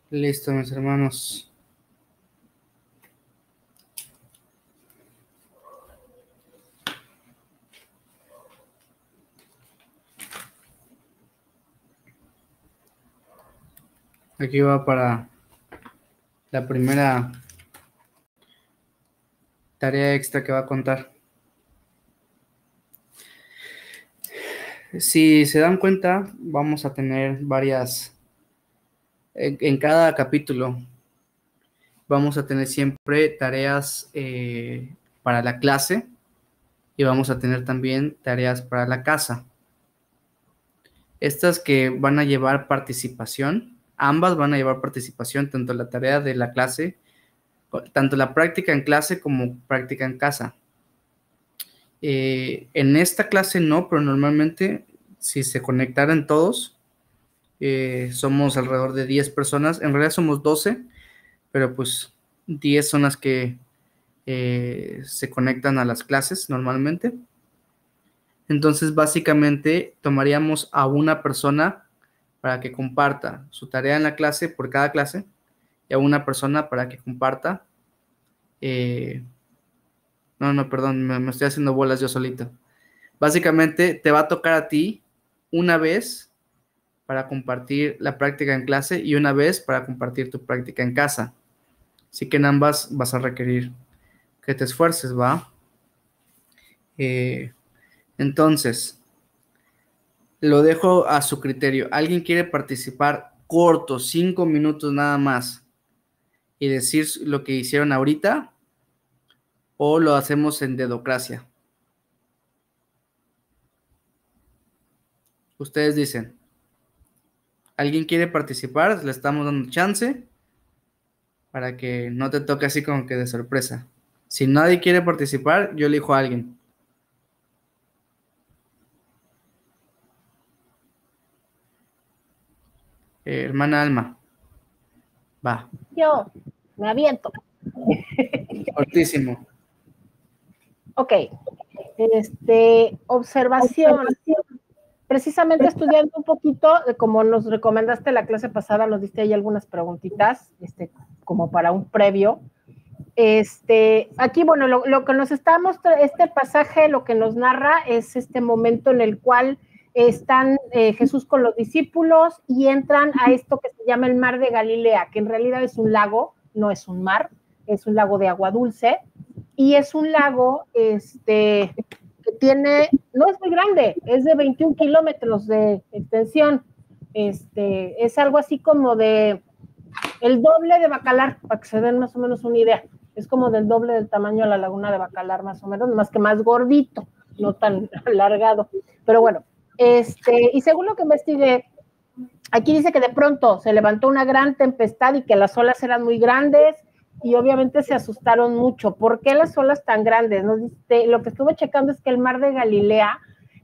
Listo, mis hermanos. Aquí va para la primera tarea extra que va a contar. Si se dan cuenta, vamos a tener varias, en cada capítulo, vamos a tener siempre tareas para la clase y vamos a tener también tareas para la casa. Estas que van a llevar participación, ambas van a llevar participación, tanto la tarea de la clase, tanto la práctica en clase como práctica en casa. En esta clase no, pero normalmente si se conectaran todos, somos alrededor de 10 personas, en realidad somos 12, pero pues 10 son las que se conectan a las clases normalmente. Entonces básicamente tomaríamos a una persona para que comparta su tarea en la clase por cada clase y a una persona para que comparta perdón, me estoy haciendo bolas yo solito. Básicamente te va a tocar a ti una vez para compartir la práctica en clase y una vez para compartir tu práctica en casa. Así que en ambas vas a requerir que te esfuerces, ¿va? Entonces, lo dejo a su criterio. ¿Alguien quiere participar corto, 5 minutos nada más, y decir lo que hicieron ahorita? ¿O lo hacemos en dedocracia? Ustedes dicen. ¿Alguien quiere participar? Le estamos dando chance para que no te toque así como que de sorpresa. Si nadie quiere participar, yo elijo a alguien. Hermana Alma. Va.
Yo me aviento.
Fortísimo.
Ok. Observación. Precisamente estudiando un poquito, como nos recomendaste la clase pasada, nos diste ahí algunas preguntitas, como para un previo. Aquí, bueno, lo que nos está mostrando, este pasaje, lo que nos narra es este momento en el cual están Jesús con los discípulos y entran a esto que se llama el mar de Galilea, que en realidad es un lago, no es un mar, es un lago de agua dulce, y es un lago, que tiene, no es muy grande, es de 21 kilómetros de extensión, Es algo así como de el doble de Bacalar, para que se den más o menos una idea. Es como del doble del tamaño de la laguna de Bacalar, más o menos, más que más gordito, no tan alargado. Pero bueno, y según lo que investigué, aquí dice que de pronto se levantó una gran tempestad y que las olas eran muy grandes y obviamente se asustaron mucho. ¿Por qué las olas tan grandes? Lo que estuve checando es que el mar de Galilea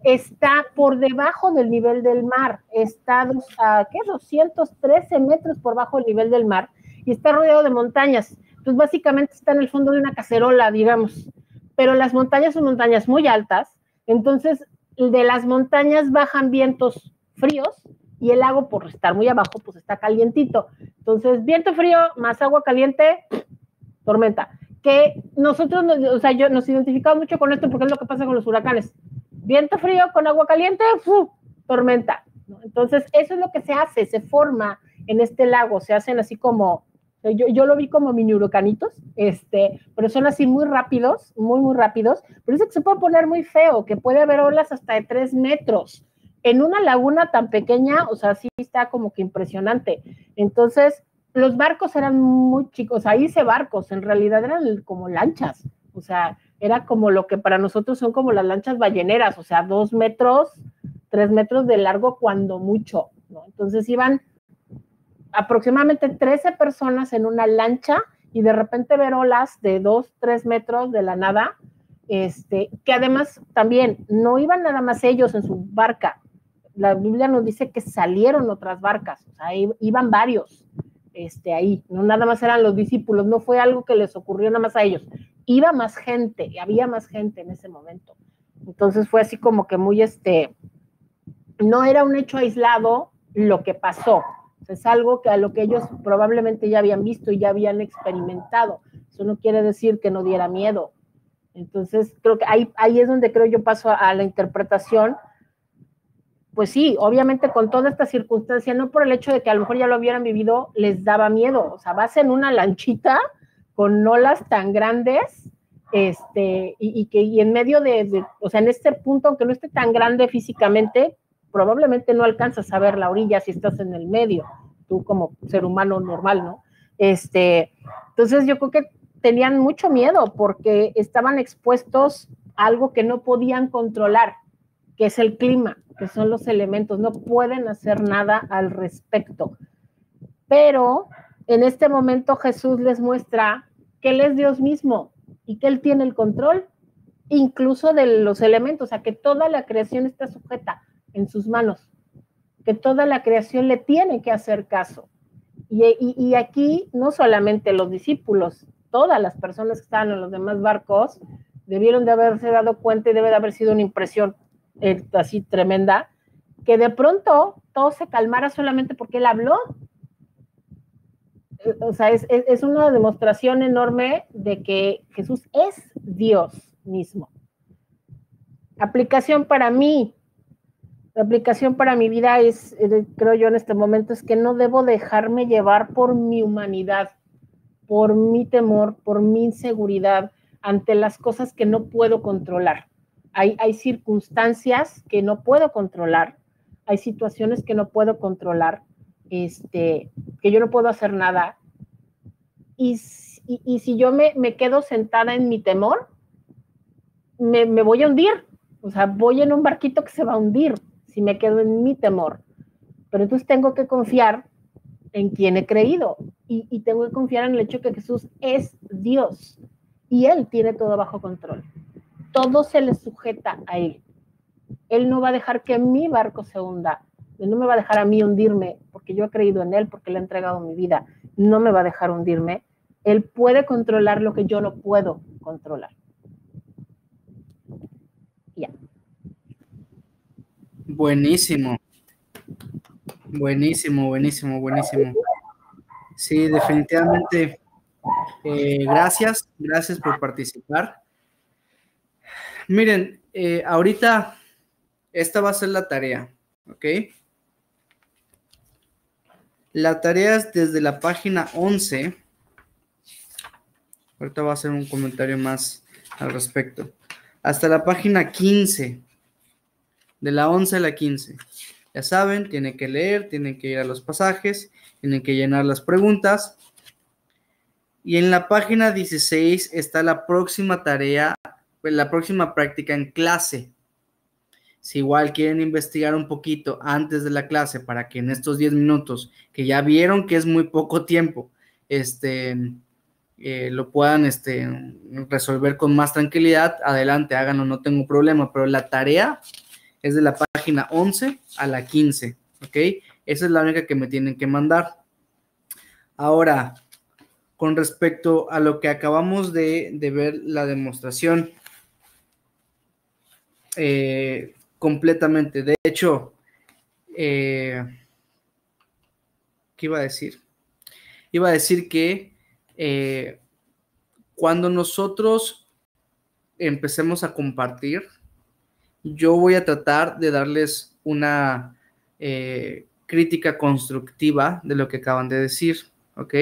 está por debajo del nivel del mar, está a 213 metros por bajo el nivel del mar y está rodeado de montañas. Entonces básicamente está en el fondo de una cacerola, digamos, pero las montañas son montañas muy altas, entonces de las montañas bajan vientos fríos y el lago, por estar muy abajo, pues está calientito. Entonces, viento frío más agua caliente, tormenta. Que nosotros, nos identificamos mucho con esto porque es lo que pasa con los huracanes. Viento frío con agua caliente, tormenta. Entonces, eso es lo que se hace, se forma en este lago, se hacen así como, yo lo vi como mini huracanitos, pero son así muy rápidos, muy, muy rápidos, pero es que se puede poner muy feo, que puede haber olas hasta de 3 metros. En una laguna tan pequeña, o sea, sí está como que impresionante. Entonces, los barcos eran muy chicos, ahí hice barcos, en realidad eran como lanchas, o sea, era como lo que para nosotros son como las lanchas balleneras, o sea, 2 metros, 3 metros de largo cuando mucho, ¿no? Entonces iban aproximadamente 13 personas en una lancha y de repente ver olas de 2, 3 metros de la nada, que además también no iban nada más ellos en su barca, la Biblia nos dice que salieron otras barcas, o sea, iban varios ahí, no nada más eran los discípulos, no fue algo que les ocurrió nada más a ellos, iba más gente, había más gente en ese momento. Entonces fue así como que muy, no era un hecho aislado lo que pasó, es algo que a lo que ellos probablemente ya habían visto y ya habían experimentado. Eso no quiere decir que no diera miedo. Entonces creo que ahí es donde creo yo paso a la interpretación. Pues sí, obviamente con toda esta circunstancia, no por el hecho de que a lo mejor ya lo hubieran vivido, les daba miedo. O sea, vas en una lanchita con olas tan grandes, y en medio o sea, en este punto, aunque no esté tan grande físicamente, probablemente no alcanzas a ver la orilla si estás en el medio, tú como ser humano normal, ¿no? Entonces yo creo que tenían mucho miedo porque estaban expuestos a algo que no podían controlar, que es el clima, que son los elementos, no pueden hacer nada al respecto. Pero en este momento Jesús les muestra que Él es Dios mismo y que Él tiene el control, incluso de los elementos, o sea, que toda la creación está sujeta en sus manos, que toda la creación le tiene que hacer caso. Y aquí no solamente los discípulos, todas las personas que estaban en los demás barcos debieron de haberse dado cuenta y debe de haber sido una impresión así tremenda, que de pronto todo se calmara solamente porque Él habló. O sea, es una demostración enorme de que Jesús es Dios mismo. Aplicación para mí, la aplicación para mi vida es, creo yo en este momento, es que no debo dejarme llevar por mi humanidad, por mi temor, por mi inseguridad ante las cosas que no puedo controlar. Hay circunstancias que no puedo controlar, hay situaciones que no puedo controlar, que yo no puedo hacer nada. Y si yo me quedo sentada en mi temor, me voy a hundir. O sea, voy en un barquito que se va a hundir si me quedo en mi temor. Pero entonces tengo que confiar en quien he creído y tengo que confiar en el hecho que Jesús es Dios y Él tiene todo bajo control. Todo se le sujeta a Él. Él no va a dejar que mi barco se hunda. Él no me va a dejar a mí hundirme porque yo he creído en Él, porque le he entregado mi vida. No me va a dejar hundirme. Él puede controlar lo que yo no puedo controlar. Ya.
Buenísimo. Buenísimo, buenísimo, buenísimo. Sí, definitivamente. Gracias por participar. Miren, ahorita esta va a ser la tarea, ¿ok? La tarea es desde la página 11. Ahorita voy a hacer un comentario más al respecto. Hasta la página 15. De la 11 a la 15. Ya saben, tienen que leer, tienen que ir a los pasajes, tienen que llenar las preguntas. Y en la página 16 está la próxima tarea, pues, la próxima práctica en clase. Si igual quieren investigar un poquito antes de la clase para que en estos 10 minutos, que ya vieron que es muy poco tiempo, lo puedan resolver con más tranquilidad, adelante, háganlo, no tengo problema, pero la tarea es de la página 11 a la 15, ¿ok? Esa es la única que me tienen que mandar. Ahora, con respecto a lo que acabamos de ver, la demostración, completamente. De hecho, ¿qué iba a decir? Iba a decir que cuando nosotros empecemos a compartir, yo voy a tratar de darles una crítica constructiva de lo que acaban de decir, ¿ok?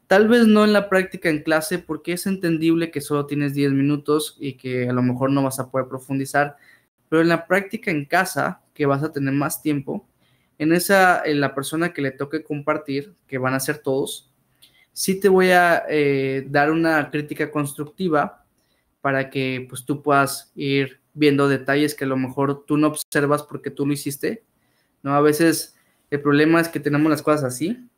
Tal vez no en la práctica en clase, porque es entendible que solo tienes 10 minutos y que a lo mejor no vas a poder profundizar, pero en la práctica en casa, que vas a tener más tiempo, en la persona que le toque compartir, que van a ser todos, sí te voy a dar una crítica constructiva para que pues tú puedas ir viendo detalles que a lo mejor tú no observas porque tú lo hiciste, ¿no? A veces el problema es que tenemos las cosas así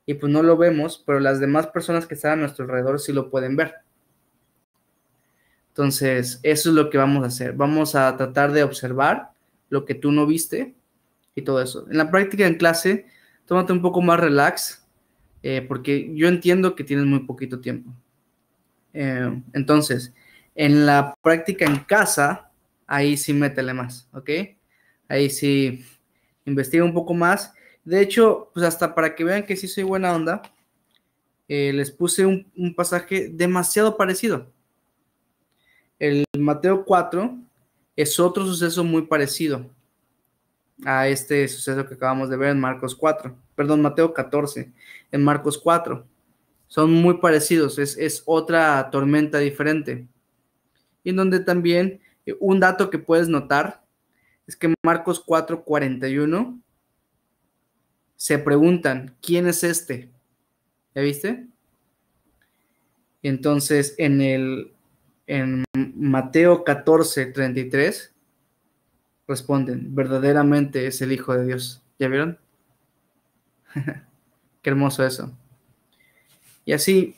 y pues no lo vemos, pero las demás personas que están a nuestro alrededor sí lo pueden ver. Entonces, eso es lo que vamos a hacer. Vamos a tratar de observar lo que tú no viste y todo eso. En la práctica en clase, tómate un poco más relax, porque yo entiendo que tienes muy poquito tiempo. Entonces, en la práctica en casa, ahí sí métele más, ¿ok? Ahí sí investiga un poco más. De hecho, pues hasta para que vean que sí soy buena onda, les puse un pasaje demasiado parecido. El Mateo 4 es otro suceso muy parecido a este suceso que acabamos de ver en Marcos 4. Perdón, Mateo 14, en Marcos 4. Son muy parecidos, es otra tormenta diferente. Y en donde también un dato que puedes notar es que en Marcos 4:41 se preguntan, ¿quién es este? ¿Ya viste? Y entonces en Mateo 14:33 responden, verdaderamente es el Hijo de Dios. ¿Ya vieron? Qué hermoso eso. Y así,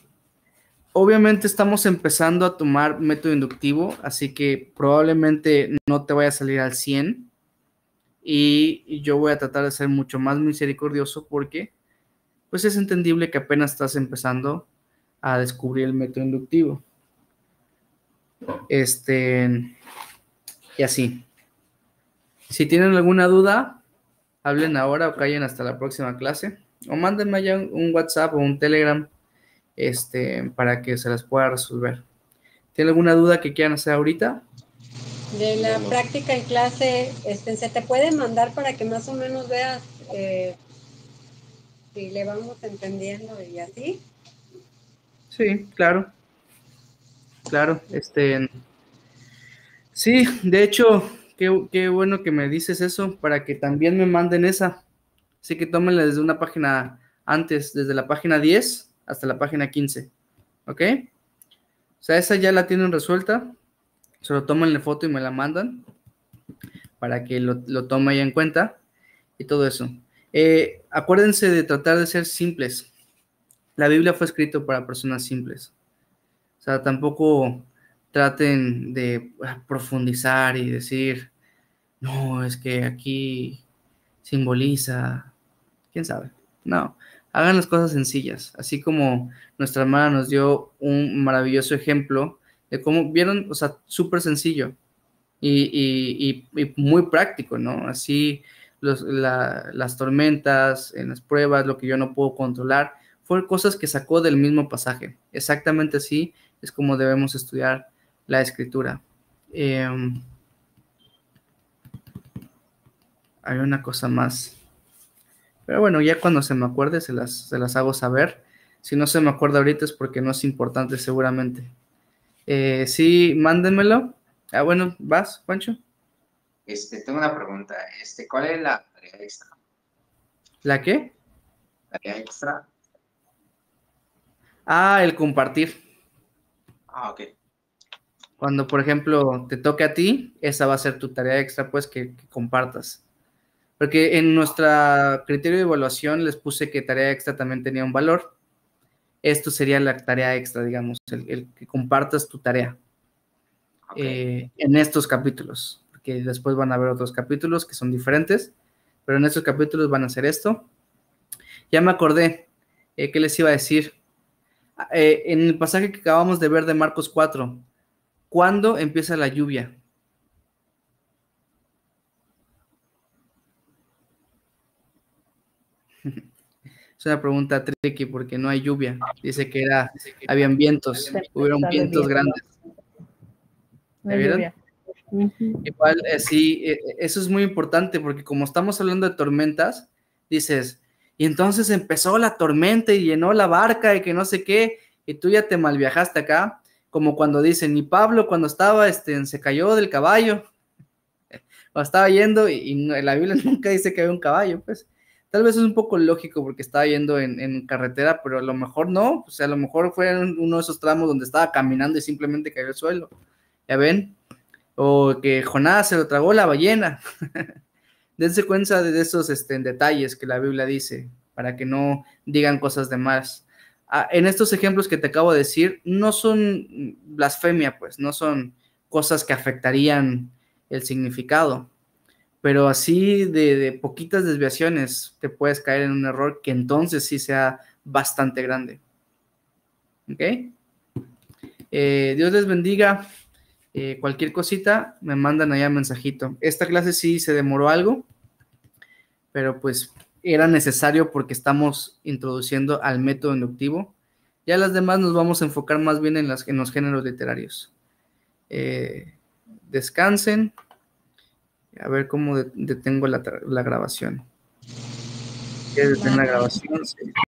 obviamente estamos empezando a tomar método inductivo, así que probablemente no te vaya a salir al 100 y yo voy a tratar de ser mucho más misericordioso porque pues es entendible que apenas estás empezando a descubrir el método inductivo. Y así. Si tienen alguna duda, hablen ahora o callen hasta la próxima clase. O mándenme allá un WhatsApp o un Telegram para que se las pueda resolver. ¿Tienen alguna duda que quieran hacer ahorita?
De la práctica en clase, se te puede mandar para que más o menos veas si le vamos entendiendo y así.
Sí, claro. Claro, sí, de hecho, qué bueno que me dices eso, para que también me manden esa. Así que tómenla desde una página antes, desde la página 10 hasta la página 15, ¿ok? O sea, esa ya la tienen resuelta, solo tómenle foto y me la mandan, para que lo tome ahí en cuenta, y todo eso. Acuérdense de tratar de ser simples. La Biblia fue escrita para personas simples. O sea, tampoco traten de profundizar y decir, no, es que aquí simboliza, quién sabe. No, hagan las cosas sencillas, así como nuestra hermana nos dio un maravilloso ejemplo de cómo vieron, o sea, súper sencillo y muy práctico, ¿no? Así las tormentas, en las pruebas, lo que yo no puedo controlar, fueron cosas que sacó del mismo pasaje. Exactamente así es como debemos estudiar la escritura. Hay una cosa más. Pero bueno, ya cuando se me acuerde se las hago saber. Si no se me acuerda ahorita es porque no es importante seguramente. Sí, mándenmelo. Bueno, ¿vas, Juancho?
Tengo una pregunta. ¿Cuál es la tarea extra?
¿La qué?
¿Tarea extra?
Ah, el compartir.
Ah, ok.
Cuando, por ejemplo, te toque a ti, esa va a ser tu tarea extra, pues, que compartas. Porque en nuestro criterio de evaluación les puse que tarea extra también tenía un valor. Esto sería la tarea extra, digamos, el que compartas tu tarea
Ok.
en estos capítulos. Porque después van a haber otros capítulos que son diferentes, pero en estos capítulos van a hacer esto. Ya me acordé, ¿qué les iba a decir? En el pasaje que acabamos de ver de Marcos 4, ¿cuándo empieza la lluvia? Es una pregunta tricky porque no hay lluvia. Dice que habían vientos, hubieron vientos grandes.
No
¿Ya
hay
vieron?
lluvia. Ujú.
Igual, sí, eso es muy importante porque como estamos hablando de tormentas, dices, y entonces empezó la tormenta y llenó la barca y que no sé qué, y tú ya te malviajaste acá, como cuando dicen, y Pablo cuando estaba, se cayó del caballo, o estaba yendo, la Biblia nunca dice que había un caballo, pues, tal vez es un poco lógico porque estaba yendo en carretera, pero a lo mejor no, o sea, a lo mejor fue en uno de esos tramos donde estaba caminando y simplemente cayó al suelo, ¿ya ven? O que Jonás se lo tragó la ballena. Dense cuenta de esos detalles que la Biblia dice, para que no digan cosas de más. En estos ejemplos que te acabo de decir, no son blasfemia, pues, no son cosas que afectarían el significado, pero así de poquitas desviaciones te puedes caer en un error que entonces sí sea bastante grande. ¿Ok? Dios les bendiga. Cualquier cosita, me mandan allá mensajito. Esta clase sí se demoró algo, pero pues era necesario porque estamos introduciendo al método inductivo. Ya las demás nos vamos a enfocar más bien en los géneros literarios. Descansen. A ver cómo detengo la grabación. ¿Quieres detener la grabación? Sí.